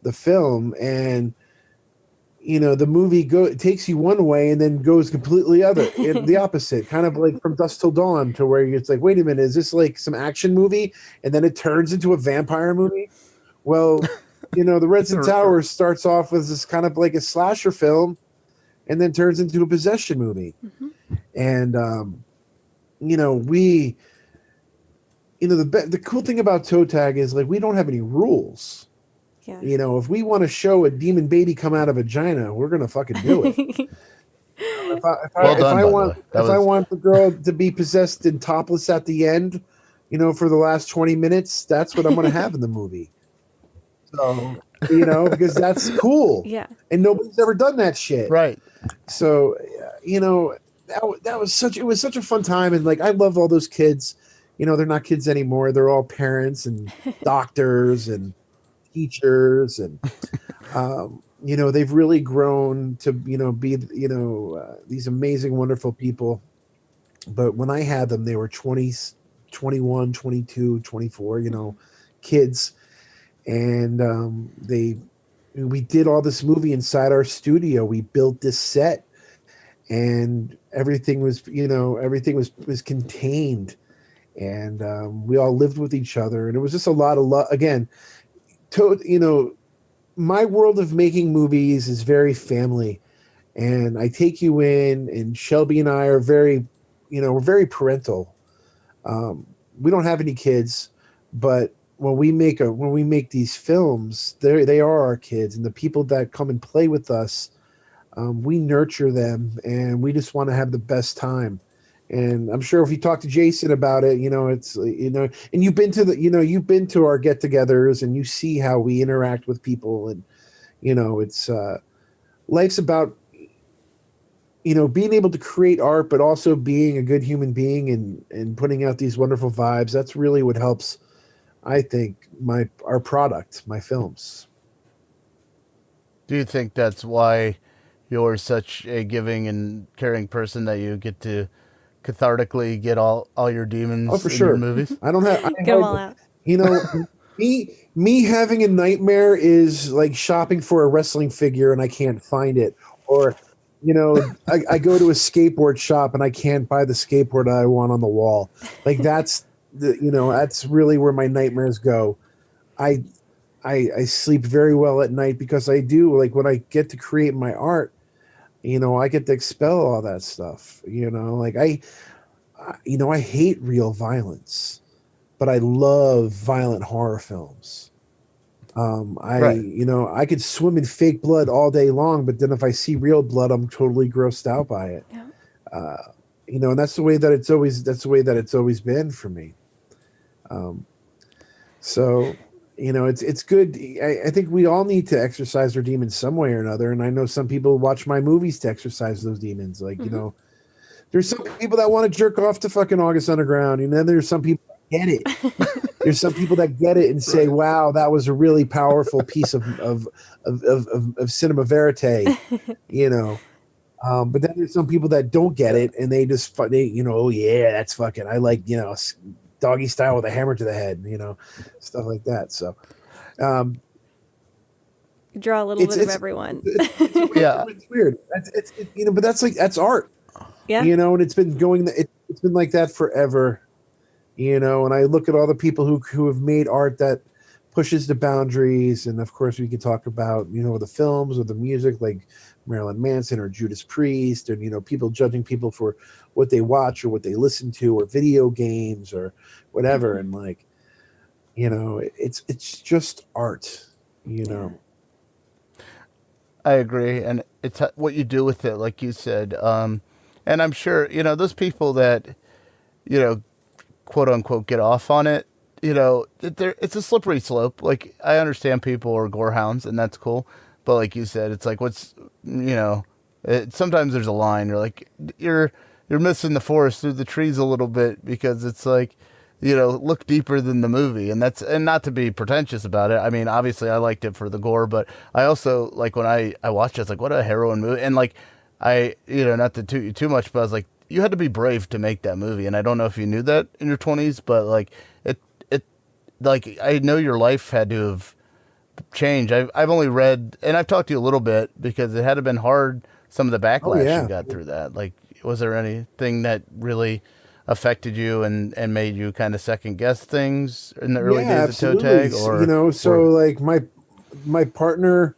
the film. And the movie takes you one way and then goes completely the opposite, kind of like From Dusk Till Dawn, to where it's like, wait a minute, is this like some action movie? And then it turns into a vampire movie. Well, the Redstone Tower starts off with this kind of like a slasher film and then turns into a possession movie. Mm-hmm. And, the cool thing about Toe Tag is like, we don't have any rules. Yeah. If we want to show a demon baby come out of a vagina, we're going to fucking do it. If I want the girl to be possessed and topless at the end, for the last 20 minutes, that's what I'm going to have in the movie. So, because that's cool. Yeah. And nobody's ever done that shit. Right. So, it was such a fun time. And like, I love all those kids. They're not kids anymore. They're all parents and doctors and teachers, and they've really grown to be these amazing, wonderful people. But when I had them, they were 20, 21, 22, 24, kids, and we did all this movie inside our studio. We built this set, and everything was contained, and we all lived with each other, and it was just a lot of love. Again, my world of making movies is very family, and I take you in, and Shelby and I are very, we're very parental. We don't have any kids, but when we make these films, they are our kids, and the people that come and play with us, we nurture them, and we just want to have the best time. And I'm sure if you talk to Jason about it, it's, and you've been to our get-togethers, and you see how we interact with people, and, it's, life's about, being able to create art, but also being a good human being, and putting out these wonderful vibes. That's really what helps, I think, our product, my films. Do you think that's why you're such a giving and caring person, that you get to cathartically get all your demons for in sure. your movies? I don't have get them all out. Me having a nightmare is like shopping for a wrestling figure and I can't find it, or I go to a skateboard shop and I can't buy the skateboard I want on the wall. Like that's that's really where my nightmares go. I sleep very well at night because I do, like, when I get to create my art, I get to expel all that stuff. Like I hate real violence, but I love violent horror films. I could swim in fake blood all day long, but then if I see real blood, I'm totally grossed out by it. Yeah. And that's the way that it's always been for me. So, it's good. I think we all need to exercise our demons some way or another. And I know some people watch my movies to exercise those demons. Like, Mm-hmm. There's some people that want to jerk off to fucking August Underground. And then there's some people that get it. There's some people that get it and say, wow, that was a really powerful piece of cinema verite, but then there's some people that don't get it. And they just, oh yeah, that's fucking, I like, doggy style with a hammer to the head, stuff like that. So, you draw a little bit of everyone. Yeah, it's weird. But that's art. Yeah, and it's been it's been like that forever. And I look at all the people who have made art that pushes the boundaries, and of course we could talk about the films or the music, like Marilyn Manson or Judas Priest, and people judging people for what they watch or what they listen to, or video games or whatever. And like, it's just art, Yeah. I agree, and it's what you do with it, like you said. And I'm sure those people that quote unquote get off on it. It's a slippery slope. Like, I understand people are gore hounds, and that's cool. But like you said, it's like, sometimes there's a line. You're like, you're missing the forest through the trees a little bit, because it's like, look deeper than the movie. And not to be pretentious about it. I mean, obviously I liked it for the gore, but I also, like, when I watched it, it's like, what a harrowing movie. And like, not to toot you too much, but I was like, you had to be brave to make that movie. And I don't know if you knew that in your 20s, but like, like, I know your life had to have change. I've only read, and I've talked to you a little bit because it had been hard. Some of the backlash you got through that. Like, was there anything that really affected you and made you kind of second guess things in the early days of Toe Tag? Or like my partner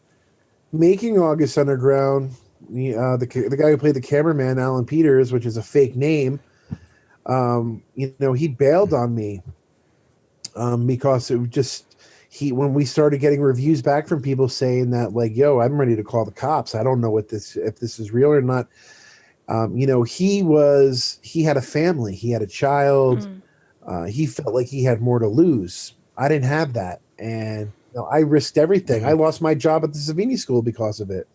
making August Underground, the guy who played the cameraman, Alan Peters, which is a fake name, he bailed on me because it was just when we started getting reviews back from people saying that, like, yo, I'm ready to call the cops. I don't know if this is real or not. He had a family, he had a child. He felt like he had more to lose. I didn't have that. And I risked everything. I lost my job at the Savini School because of it.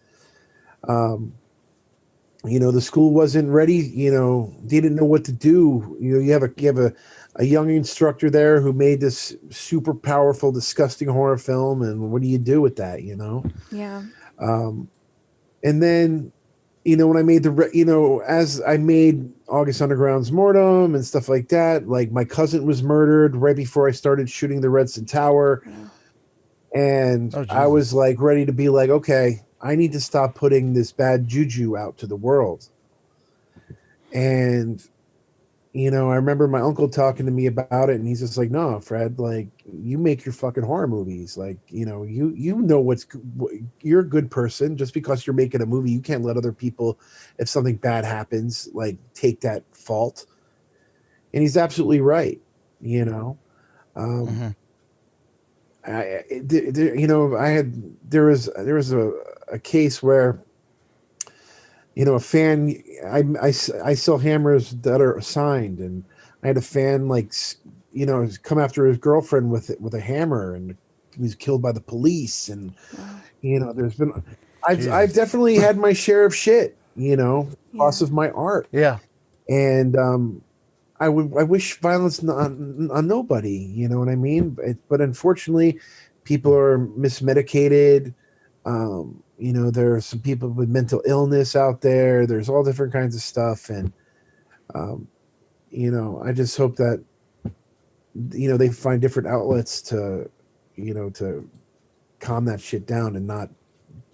The school wasn't ready. They didn't know what to do. You have a young instructor there who made this super powerful, disgusting horror film, and what do you do with that? Yeah. And then, when I made as I made August Underground's Mortem and stuff like that, like my cousin was murdered right before I started shooting the Redstone Tower. Yeah. And I was like ready to be like, okay, I need to stop putting this bad juju out to the world. And, I remember my uncle talking to me about it, and he's just like, no, Fred, like, you make your fucking horror movies. Like, you know you're a good person. Just because you're making a movie, you can't let other people, if something bad happens, like, take that fault. And he's absolutely right, there was a case where, a fan, I sell hammers that are signed, and I had a fan, like, come after his girlfriend with a hammer, and he was killed by the police. And there's been, I've definitely had my share of shit, because of my art. Yeah. And I wish violence on nobody, you know what I mean? But unfortunately, people are mismedicated. There are some people with mental illness out there. There's all different kinds of stuff. And, I just hope that, they find different outlets to calm that shit down and not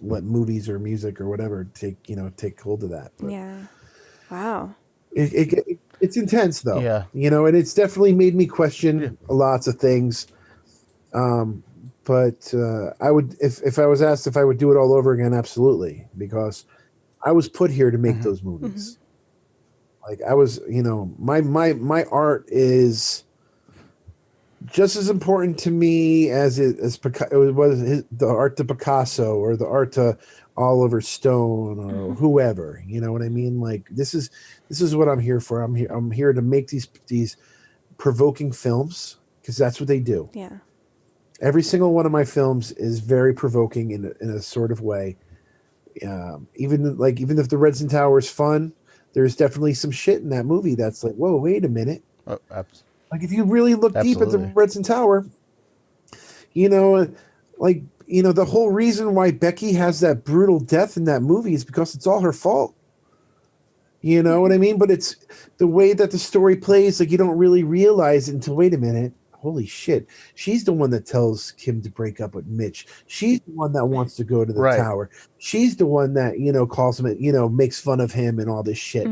let movies or music or whatever take hold of that. But yeah. Wow. It's intense though. Yeah. And it's definitely made me question lots of things. But I would, if I was asked if I would do it all over again, absolutely, because I was put here to make those movies. Like, I was, my art is just as important to me as it was the art to Picasso or the art to Oliver Stone or whoever. You know what I mean? Like, this is what I'm here for. I'm here to make these provoking films, because that's what they do. Yeah. Every single one of my films is very provoking in a sort of way. Even if the Redstone Tower is fun, there's definitely some shit in that movie that's like, whoa, wait a minute. Oh, like, if you really look deep at the Redstone Tower, the whole reason why Becky has that brutal death in that movie is because it's all her fault. You know what I mean? But it's the way that the story plays, like, you don't really realize it until, wait a minute, holy shit, she's the one that tells Kim to break up with Mitch. She's the one that wants to go to the tower. She's the one that, calls him, makes fun of him and all this shit.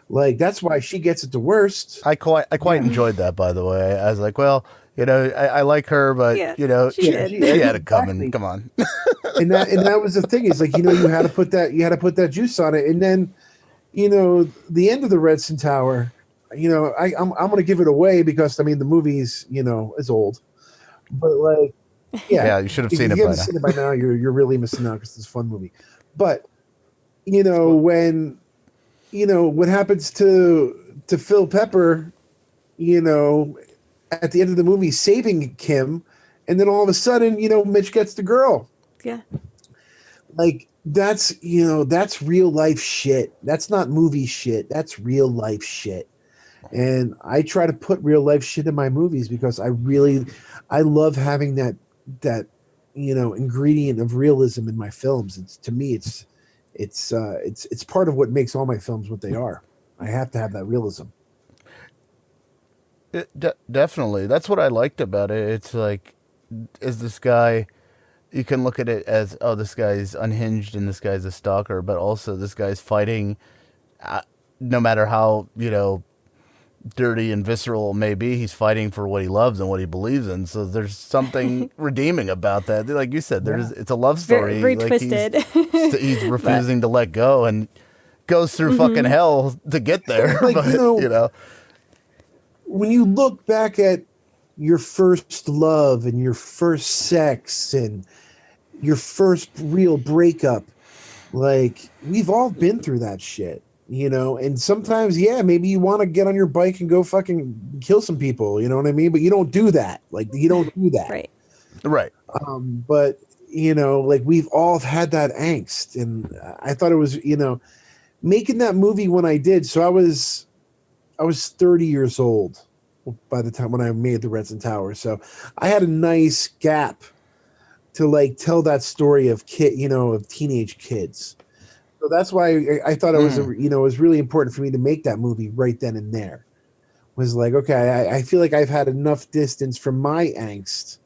Like, that's why she gets it the worst. I quite enjoyed that, by the way. I was like, well, I like her, but she had it coming. Come on. and that was the thing, is like, you had to put that juice on it. And then, the end of the Redstone Tower, I'm going to give it away because, the movie is old, but, like, yeah, you should have seen it by now. Seen it by now, you're really missing out, because it's a fun movie. But, when, what happens to Phil Pepper, at the end of the movie, saving Kim, and then all of a sudden, Mitch gets the girl. Yeah. Like, that's real life shit. That's not movie shit. That's real life shit. And I try to put real life shit in my movies because I love having that ingredient of realism in my films. To me, it's part of what makes all my films what they are. I have to have that realism. Definitely. That's what I liked about it. It's like, is this guy, you can look at it as, oh, this guy's unhinged and this guy's a stalker, but also this guy's fighting, no matter how, dirty and visceral it may be, he's fighting for what he loves and what he believes in. So there's something redeeming about that. Like you said, it's a love story. Very like twisted. He's refusing to let go and goes through fucking hell to get there. Like, but, when you look back at your first love and your first sex and your first real breakup, like, we've all been through that shit, and sometimes, maybe you want to get on your bike and go fucking kill some people, you know what I mean? But you don't do that. Like, you don't do that. Right. But, like, we've all had that angst. And I thought it was, making that movie when I did. So I was 30 years old by the time when I made the Redson Tower. So I had a nice gap to like tell that story of of teenage kids. So that's why I thought it was, it was really important for me to make that movie right then and there. Was like, okay, I feel like I've had enough distance from my angst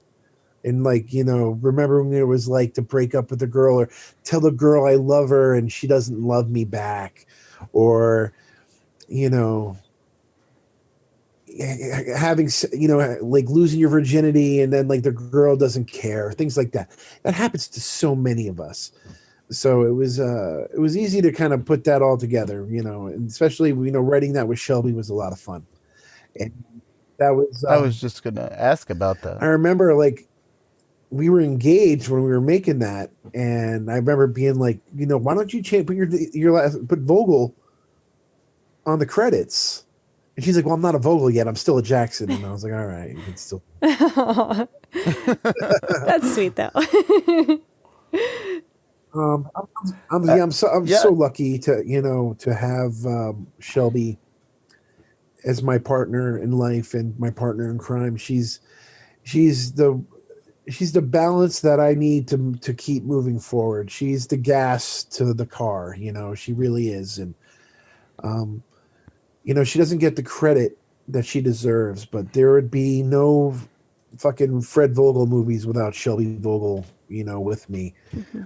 and like, remembering what it was like to break up with a girl or tell the girl I love her and she doesn't love me back, or, having, like losing your virginity and then like the girl doesn't care, things like that. That happens to so many of us. So it was easy to kind of put that all together, and especially, writing that with Shelby was a lot of fun. And that was, I was just going to ask about that. I remember like we were engaged when we were making that. And I remember being like, why don't you put Vogel on the credits? And she's like, well, I'm not a Vogel yet. I'm still a Jackson. And I was like, all right, you can still. That's sweet though. I'm so lucky to have Shelby as my partner in life and my partner in crime. She's the balance that I need to keep moving forward. She's the gas to the car, she really is. And she doesn't get the credit that she deserves, but there would be no fucking Fred Vogel movies without Shelby Vogel, with me.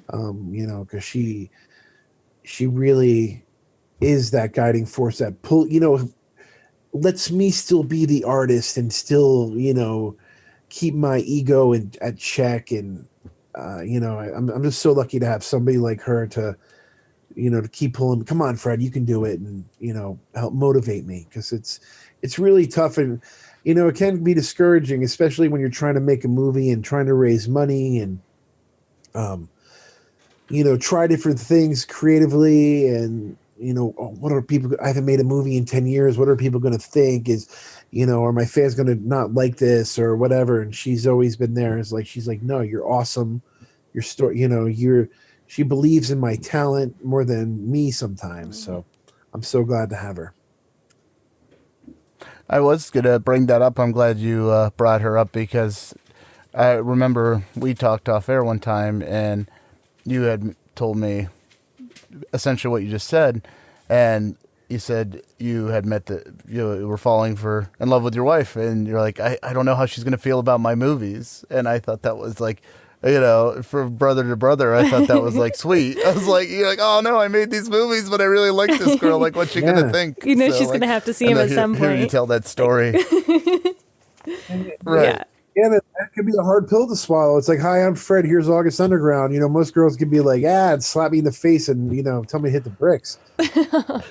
Because she really is that guiding force that lets me still be the artist and still, keep my ego at check. And, I'm just so lucky to have somebody like her to keep pulling, come on, Fred, you can do it. And, help motivate me. Cause it's really tough. And, it can be discouraging, especially when you're trying to make a movie and trying to raise money and, try different things creatively. And, what are people, I haven't made a movie in 10 years. What are people going to think are my fans going to not like this or whatever? And she's always been there. It's like, she's like, no, you're awesome. Your story, she believes in my talent more than me sometimes. So I'm so glad to have her. I was going to bring that up. I'm glad you brought her up because I remember we talked off air one time and you had told me essentially what you just said. And you said you had met you were falling in love with your wife. And you're like, I don't know how she's going to feel about my movies. And I thought that was like, for brother to brother, I thought that was like sweet. I was like, you're like, oh no, I made these movies, but I really like this girl. Like, what's she gonna think? She's gonna have to see him at some point. Hear you tell that story, right? Yeah, that could be a hard pill to swallow. It's like, hi, I'm Fred. Here's August Underground. Most girls could be like, and slap me in the face and tell me to hit the bricks.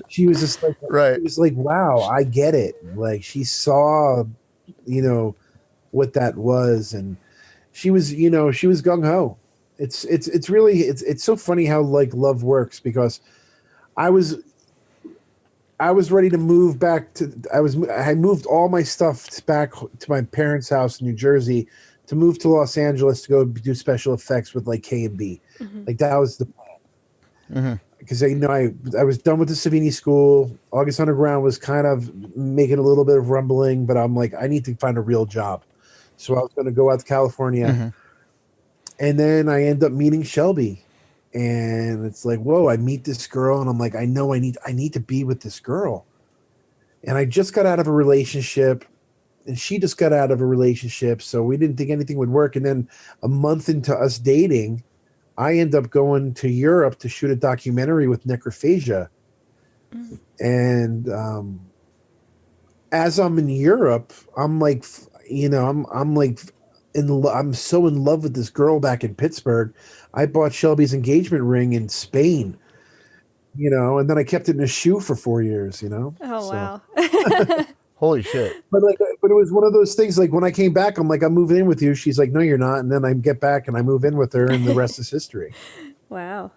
She was just like, right. She was like, wow, I get it. Like she saw, what that was, and she was gung ho. It's really it's so funny how like love works, because I was ready to move back I moved all my stuff back to my parents' house in New Jersey to move to Los Angeles to go do special effects with like K&B. Mm-hmm. Like that was the plan. Because I was done with the Savini school. August Underground was kind of making a little bit of rumbling, but I'm like, I need to find a real job. So I was going to go out to California. Mm-hmm. And then I end up meeting Shelby. And it's like, whoa, I meet this girl. And I'm like, I know I need to be with this girl. And I just got out of a relationship and she just got out of a relationship, so we didn't think anything would work. And then a month into us dating, I end up going to Europe to shoot a documentary with Necrophagia. And as I'm in Europe, I'm like, I'm like, I'm so in love with this girl back in Pittsburgh. I bought Shelby's engagement ring in Spain, and then I kept it in a shoe for 4 years, Oh, so. wow. Holy shit. But it was one of those things. Like when I came back, I'm like, I'm moving in with you. She's like, no, you're not. And then I get back and I move in with her, and the rest is history. Wow.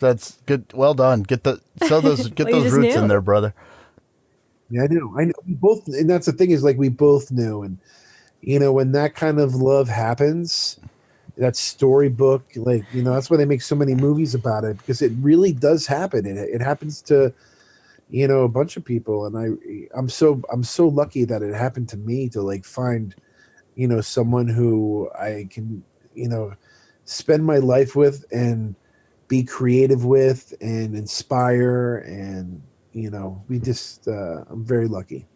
That's good. Well done. Get those Well, roots knew. in there, brother. Yeah, I know. We both, and that's the thing is like we both knew, and when that kind of love happens, that storybook, like that's why they make so many movies about it, because it really does happen, and it happens to a bunch of people, and I'm so lucky that it happened to me, to like find someone who I can spend my life with and be creative with and inspire, and we just I'm very lucky.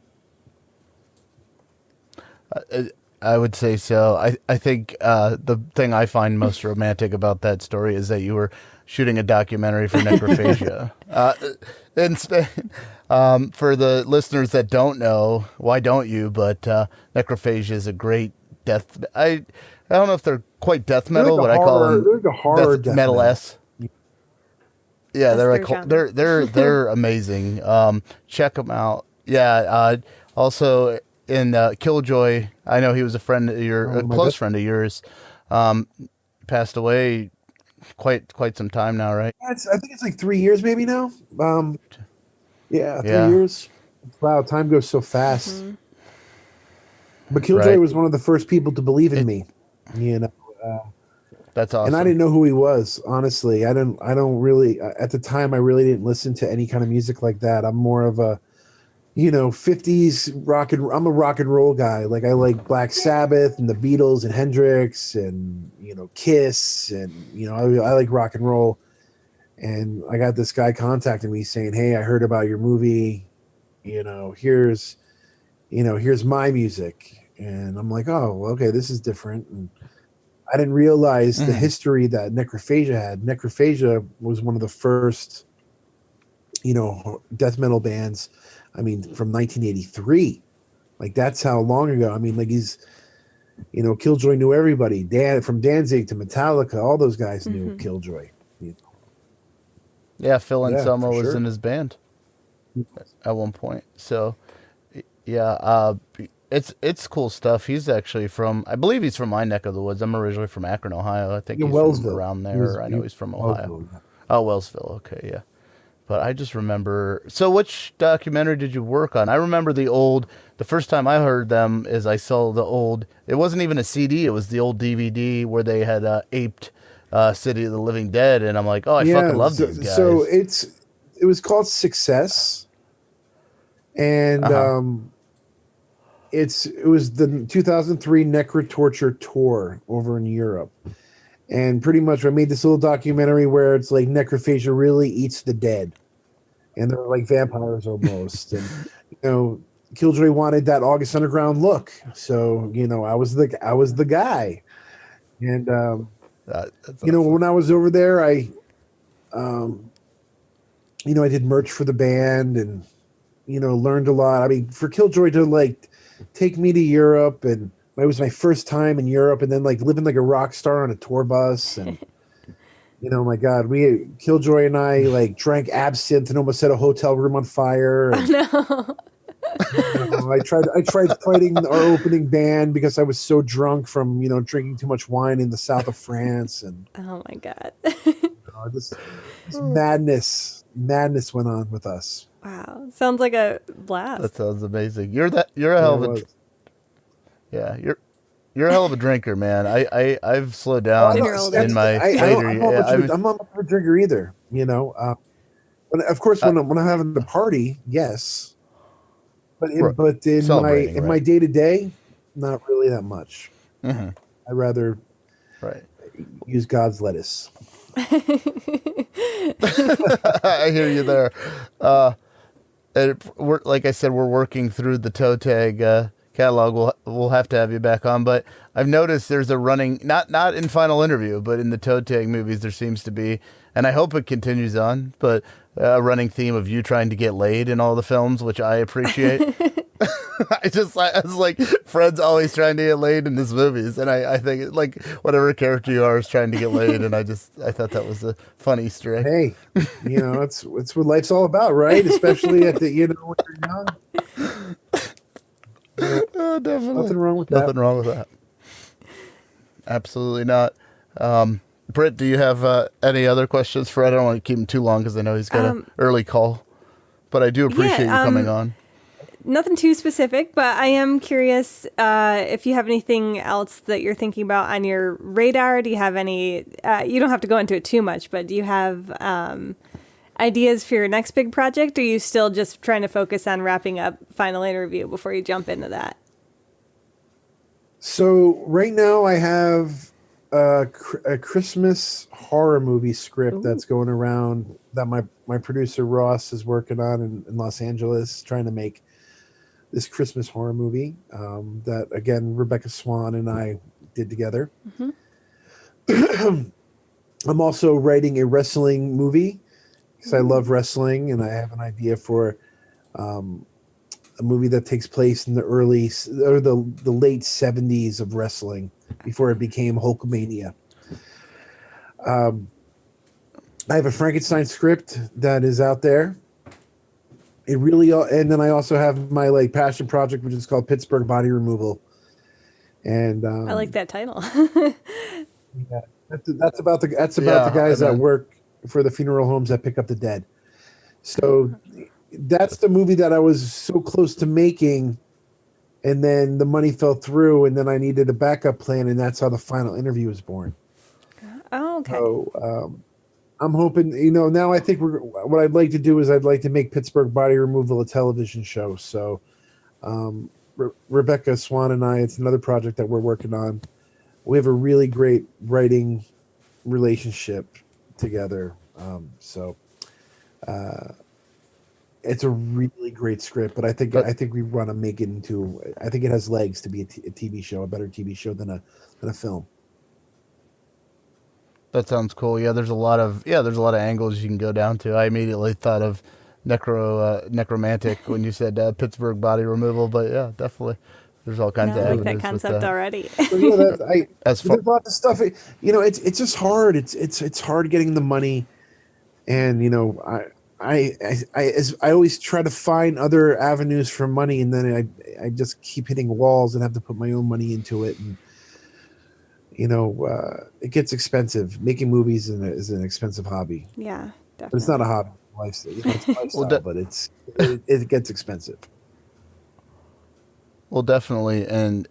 I would say so. I think the thing I find most romantic about that story is that you were shooting a documentary for Necrophagia in Spain. For the listeners that don't know, why don't you? But Necrophagia is a great death. I don't know if they're quite death metal, but I call them they're like a horror death metal metal. S. Yeah, That's they're their like genre. they're amazing. Check them out. Yeah. Also in Killjoy, I know he was a friend of a close friend of yours. Passed away quite some time now, right? Yeah, I think it's like 3 years maybe now. 3 Yeah. years. Wow, time goes so fast. But Killjoy Right. was one of the first people to believe in me. That's awesome. And I didn't know who he was, honestly. I don't really, at the time, I really didn't listen to any kind of music like that. I'm more of a, 50s I'm a rock and roll guy. Like I like Black Sabbath and the Beatles and Hendrix and, Kiss and, I like rock and roll. And I got this guy contacting me saying, hey, I heard about your movie. Here's my music. And I'm like, oh, okay, this is different. And I didn't realize the history that Necrophagia had. Necrophagia was one of the first, death metal bands. I mean, from 1983. Like that's how long ago. I mean, like he's, Killjoy knew everybody. From Danzig to Metallica, all those guys knew Killjoy. Yeah, Phil Anselmo for was sure. in his band at one point. So, yeah, it's cool stuff. He's actually I believe he's from my neck of the woods. I'm originally from Akron, Ohio. I think he's Wellsville. from around there. I know he's from Ohio. Wellsville. Oh, Wellsville. Okay, yeah. But I just remember. So, which documentary did you work on? I remember the first time I heard them is I saw the old. It wasn't even a CD. It was the old DVD where they had aped City of the Living Dead, and I'm like, oh, I fucking love these guys. So it was called Success, and it was the 2003 Necrotorture tour over in Europe. And pretty much I made this little documentary where it's like Necrophagia really eats the dead. And they're like vampires almost. And, Killjoy wanted that August Underground look. So, I was the guy. And, That's awesome. when I was over there, I did merch for the band and, learned a lot. I mean, for Killjoy to like take me to Europe, and it was my first time in Europe, and then like living like a rock star on a tour bus, and my God, Killjoy and I like drank absinthe and almost set a hotel room on fire. And, No. I tried fighting our opening band because I was so drunk from drinking too much wine in the south of France, and Oh my God. this madness went on with us. Wow. Sounds like a blast. That sounds amazing. You're a hell of a you're a hell of a drinker, man. I've slowed down When you're older. in my I'm not much of a drinker either. But of course, when I'm having the party, yes. But in my day to day, not really that much. Mm-hmm. I'd rather use God's lettuce. I hear you there. And like I said, we're working through the toe tag catalog, we'll have to have you back on. But I've noticed there's a running, not in Final Interview, but in the Toe Tag movies, there seems to be, and I hope it continues on, but a running theme of you trying to get laid in all the films, which I appreciate. I was like, Fred's always trying to get laid in his movies, and I think like whatever character you are is trying to get laid, and I thought that was a fun Easter egg. Hey, it's what life's all about, right? Especially at the when you're young. Oh, definitely. Nothing wrong with that. Nothing wrong with that. Absolutely not. Britt, do you have any other questions for Fred? I don't want to keep him too long because I know he's got an early call, but I do appreciate you coming on. Nothing too specific, but I am curious if you have anything else that you're thinking about on your radar. Do you have any, you don't have to go into it too much, but do you have ideas for your next big project? Or are you still just trying to focus on wrapping up Final Interview before you jump into that? So right now I have a Christmas horror movie script that's going around that my producer Ross is working on in Los Angeles, trying to make this Christmas horror movie that, again, Rebecca Swan and I did together. Mm-hmm. I'm also writing a wrestling movie because I love wrestling, and I have an idea for a movie that takes place in the late 70s of wrestling before it became Hulkamania. I have a Frankenstein script that is out there. It really, and then I also have my passion project, which is called Pittsburgh Body Removal. And I like that title. Yeah, that's about the guys that work for the funeral homes that pick up the dead. So that's the movie that I was so close to making, and then the money fell through, and then I needed a backup plan, and that's how the Final Interview was born. Oh, okay. So I'm hoping, now I think what I'd like to do is I'd like to make Pittsburgh Body Removal a television show. So Rebecca Swan and I, it's another project that we're working on. We have a really great writing relationship together. It's a really great script, but I think we want to make it into. I think it has legs to be a TV show, a better TV show than a film. That sounds cool. Yeah, there's a lot of angles you can go down to. I immediately thought of necromantic when you said Pittsburgh Body Removal, but yeah, definitely. There's all kinds of avenues. I like that concept already. So, there's lots of stuff. It's just hard. It's hard getting the money, and I always try to find other avenues for money, and then I just keep hitting walls and have to put my own money into it, and it gets expensive. Making movies is an expensive hobby. Yeah, definitely. But it's not a hobby, lifestyle. It's a lifestyle, but it gets expensive. Well, definitely, and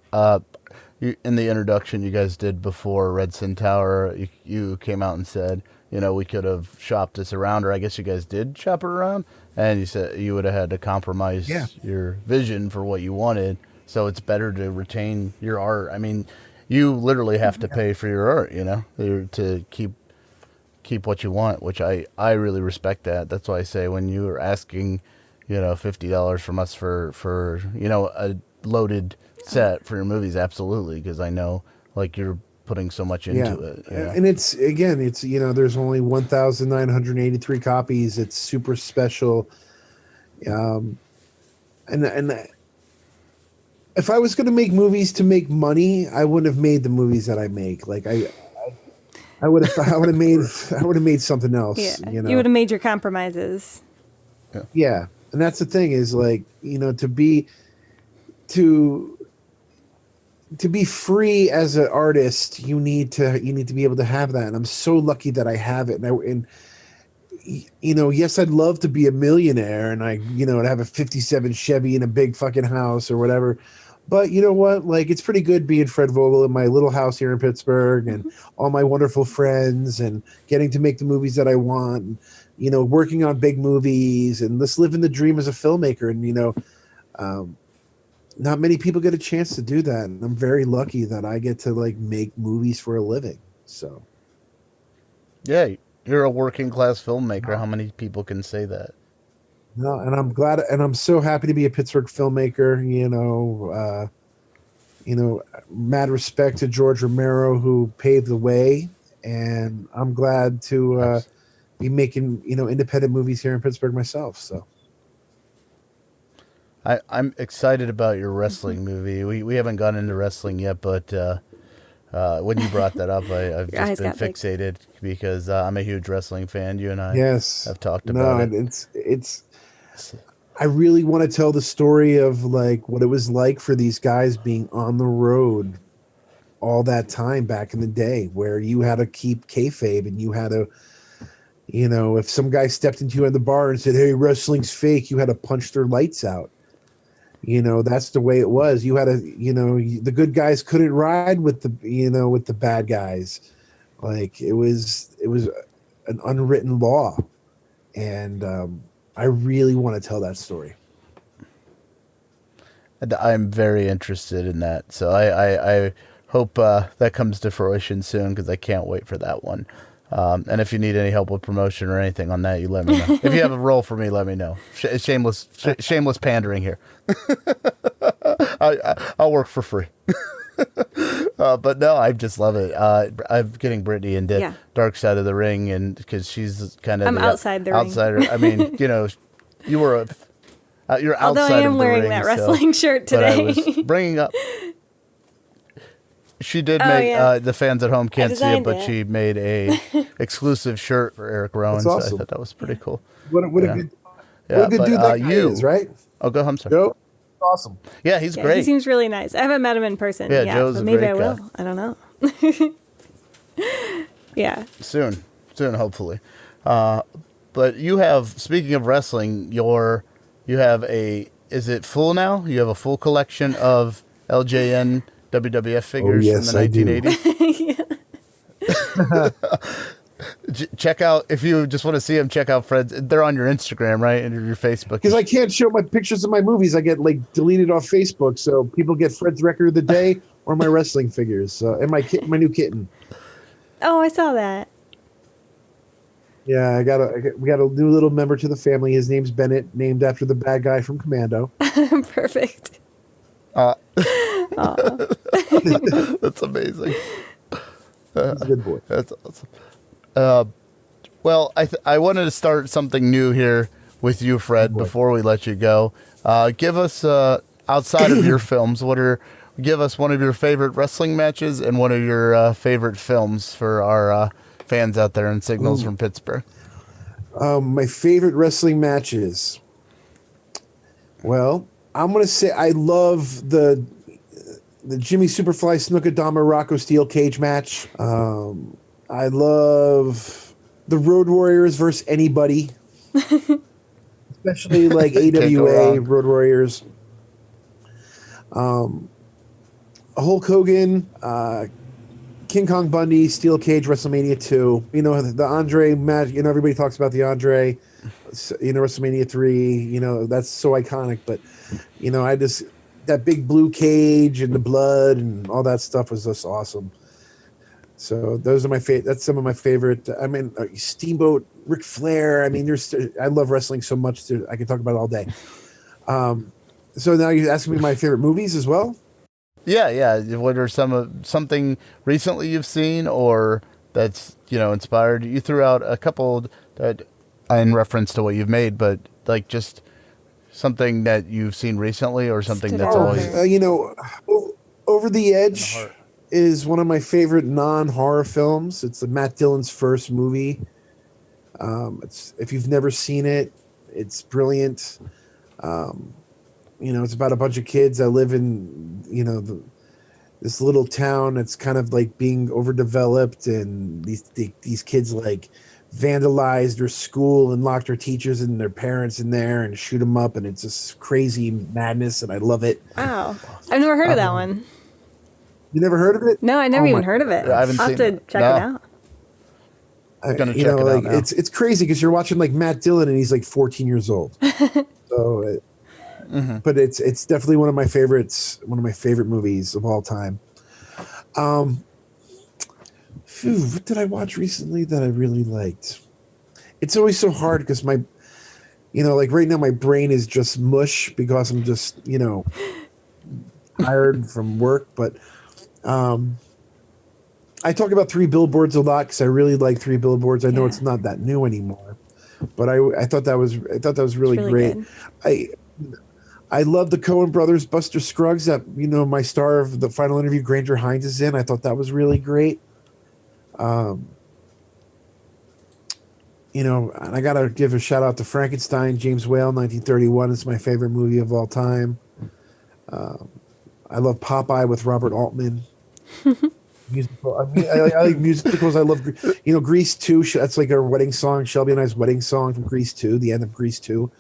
in the introduction you guys did before Red Sin Tower, you came out and said, we could have shopped this around, or I guess you guys did shop it around, and you said you would have had to compromise your vision for what you wanted, so it's better to retain your art. I mean, you literally have to pay for your art, to keep what you want, which I really respect that. That's why I say when you were asking, $50 from us for a loaded set for your movies, absolutely, because I know you're putting so much into it. And it's there's only 1,983 copies. It's super special. And if I was going to make movies to make money, I wouldn't have made the movies that I make. I would have made something else. Yeah. You would have made your compromises. Yeah. And that's the thing is to be free as an artist, you need to be able to have that. And I'm so lucky that I have it. Yes, I'd love to be a millionaire and to have a 57 Chevy in a big fucking house or whatever. But you know what? It's pretty good being Fred Vogel in my little house here in Pittsburgh and all my wonderful friends and getting to make the movies that I want, and, working on big movies and just living the dream as a filmmaker. And, not many people get a chance to do that. And I'm very lucky that I get to make movies for a living. So. Yeah. You're a working class filmmaker. How many people can say that? No, and I'm glad, and I'm so happy to be a Pittsburgh filmmaker. Mad respect to George Romero who paved the way, and I'm glad to Nice. be making independent movies here in Pittsburgh myself. So I'm excited about your wrestling movie. We haven't gone into wrestling yet, but when you brought that up, I've Your just eyes been got big. fixated because I'm a huge wrestling fan. You and I yes, have talked no, about it. and it's. I really want to tell the story of like what it was like for these guys being on the road all that time back in the day, where you had to keep kayfabe and you had to, if some guy stepped into you at the bar and said, "Hey, wrestling's fake," you had to punch their lights out. That's the way it was. You had to, the good guys couldn't ride with the bad guys. Like it was an unwritten law, and I really want to tell that story. And I'm very interested in that. So I hope that comes to fruition soon because I can't wait for that one. And if you need any help with promotion or anything on that, you let me know. If you have a role for me, let me know. Shameless pandering here. I'll work for free. But no, I just love it. I'm getting Brittany into Dark Side of the Ring, and because she's kind of I'm outside the ring. outsider. I mean, you were you're Although outside I of am the wearing ring, that so- wrestling shirt But I today. was bringing up. She did Oh, make yeah. the fans at home can't see it, designed but it. she made a exclusive shirt for Eric Rowan. That's So I awesome. thought that was pretty cool. What a Yeah. good Yeah, dude that guy is, right? Oh, go. I'm sorry. Joe, awesome. Yeah, he's Yeah, great. he seems really nice. I haven't met him in person. Yeah, Yeah, Joe's but a maybe great I will. guy. I don't know. Yeah. Soon, hopefully. But you have, speaking of wrestling, you have is it full now? You have a full collection of LJN WWF figures yes, from the I do. 1980s. Check out, if you just want to see them, check out Fred's. They're on your Instagram, right? And your Facebook. Because I can't show my pictures of my movies. I get like deleted off Facebook, so people get Fred's record of the day or my wrestling figures. And my new kitten. Oh, I saw that. Yeah, we got a new little member to the family. His name's Bennett, named after the bad guy from Commando. Perfect. That's amazing. He's a good boy. That's awesome. Well, I wanted to start something new here with you, Fred, before we let you go. Give us, outside of your films, give us one of your favorite wrestling matches and one of your favorite films for our fans out there in Signals from Pittsburgh. My favorite wrestling matches. Well, I'm gonna say I love the Jimmy Superfly Snookadama Rocco Steel cage match. I love the Road Warriors versus anybody, especially like Can't go AWA wrong. Road Warriors. Hulk Hogan, King Kong Bundy, Steel Cage, WrestleMania 2. The Andre match. Everybody talks about the Andre. WrestleMania 3. That's so iconic. But that big blue cage and the blood and all that stuff was just awesome. So those are my favorite. That's some of my favorite. I mean, Steamboat, Ric Flair. I mean, I love wrestling so much. I can talk about it all day. So now you're asking me my favorite movies as well. Yeah. What are something recently you've seen or that's inspired? You threw out a couple that in reference to what you've made, but like just something that you've seen recently or something Stood that's out. always Over the Edge is one of my favorite non-horror films. It's Matt Dillon's first movie. If you've never seen it, it's brilliant. It's about a bunch of kids that live in this little town that's kind of like being overdeveloped, and these kids like vandalized their school and locked their teachers and their parents in there and shoot them up, and it's just crazy madness, and I love it. Wow. I've never heard of that one. You never heard of it? No, I never even heard of it. I haven't I'll have seen to it. check No. it out. I'm gonna check it out now. It's crazy because you're watching like Matt Dillon and he's like 14 years old. So, but it's definitely one of my favorites. One of my favorite movies of all time. What did I watch recently that I really liked? It's always so hard because like right now my brain is just mush because I'm just, tired from work. But I talk about Three Billboards a lot because I really like Three Billboards. I know it's not that new anymore, but I thought that was really great. Good. I love the Coen brothers, Buster Scruggs, that, my star of the final interview, Granger Hines, is in. I thought that was really great. And I got to give a shout out to Frankenstein, James Whale, 1931. It's my favorite movie of all time. I love Popeye with Robert Altman. Musical. I like musicals. I love, Grease 2. That's like our wedding song, Shelby and I's wedding song from Grease 2, the end of Grease 2.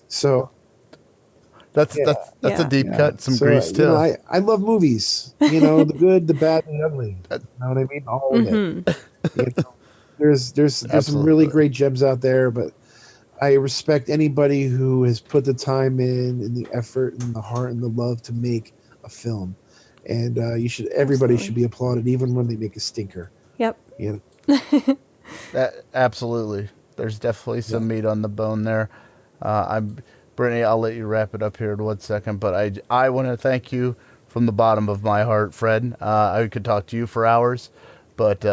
So... That's a deep cut. Some Grease too. I love movies. The good, the bad, and the ugly. You know what I mean? All of it. There's some really great gems out there, but I respect anybody who has put the time in the effort, and the heart, and the love to make a film. And everybody should be applauded, even when they make a stinker. Yep. Absolutely. There's definitely some meat on the bone there. Brittany, I'll let you wrap it up here in 1 second, but I want to thank you from the bottom of my heart, Fred. I could talk to you for hours, but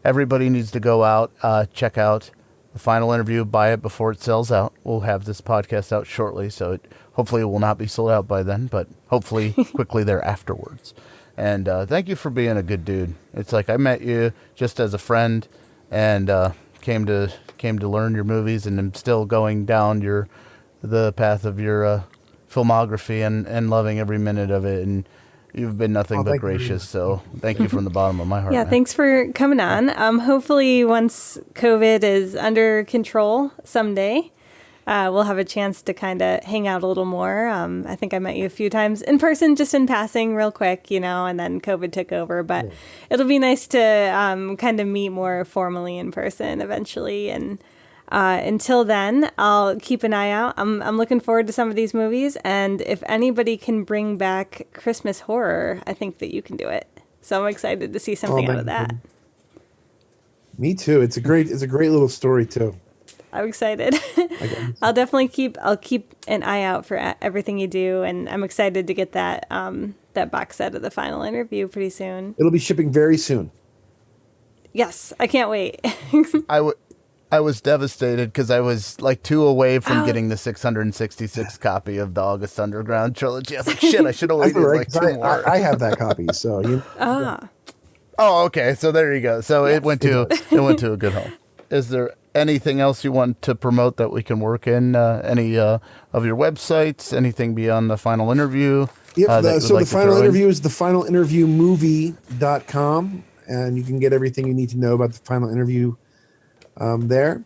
everybody needs to go out, check out the final interview, buy it before it sells out. We'll have this podcast out shortly, so hopefully it will not be sold out by then, but hopefully quickly there afterwards. And thank you for being a good dude. It's like I met you just as a friend and came to learn your movies, and I'm still going down the path of your filmography and loving every minute of it, and you've been nothing but gracious. So thank you from the bottom of my heart. Yeah, man. Thanks for coming on. Hopefully once COVID is under control someday, we'll have a chance to kind of hang out a little more. I think I met you a few times in person, just in passing real quick, and then COVID took over, but it'll be nice to kind of meet more formally in person eventually. And until then, I'll keep an eye out. I'm looking forward to some of these movies, and if anybody can bring back Christmas horror, I think that you can do it. So I'm excited to see something out of that. Me too. It's a great little story too. I'm excited. I'll definitely keep an eye out for everything you do, and I'm excited to get that box set of the final interview pretty soon. It'll be shipping very soon. Yes, I can't wait. I was devastated because I was like 2 away from getting the 666 copy of the August Underground trilogy. I was like, shit, I should have waited like 2 more. I have that copy, so you. Oh, okay. So there you go. So it went to a good home. Is there anything else you want to promote that we can work in? Any of your websites? Anything beyond the final interview? Yep. The final interview is thefinalinterviewmovie.com, and you can get everything you need to know about the final interview there.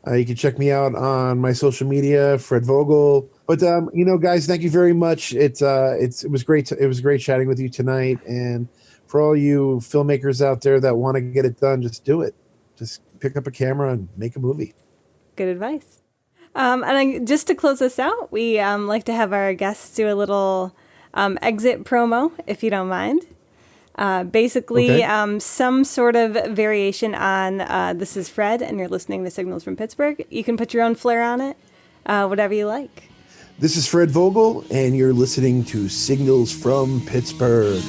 You can check me out on my social media, Fred Vogel. But guys, thank you very much. It was great. It was great chatting with you tonight. And for all you filmmakers out there that want to get it done, just do it. Just pick up a camera and make a movie. Good advice. Just to close this out, we like to have our guests do a little exit promo, if you don't mind. Basically, some sort of variation on this is Fred, and you're listening to Signals from Pittsburgh. You can put your own flair on it, whatever you like. This is Fred Vogel, and you're listening to Signals from Pittsburgh.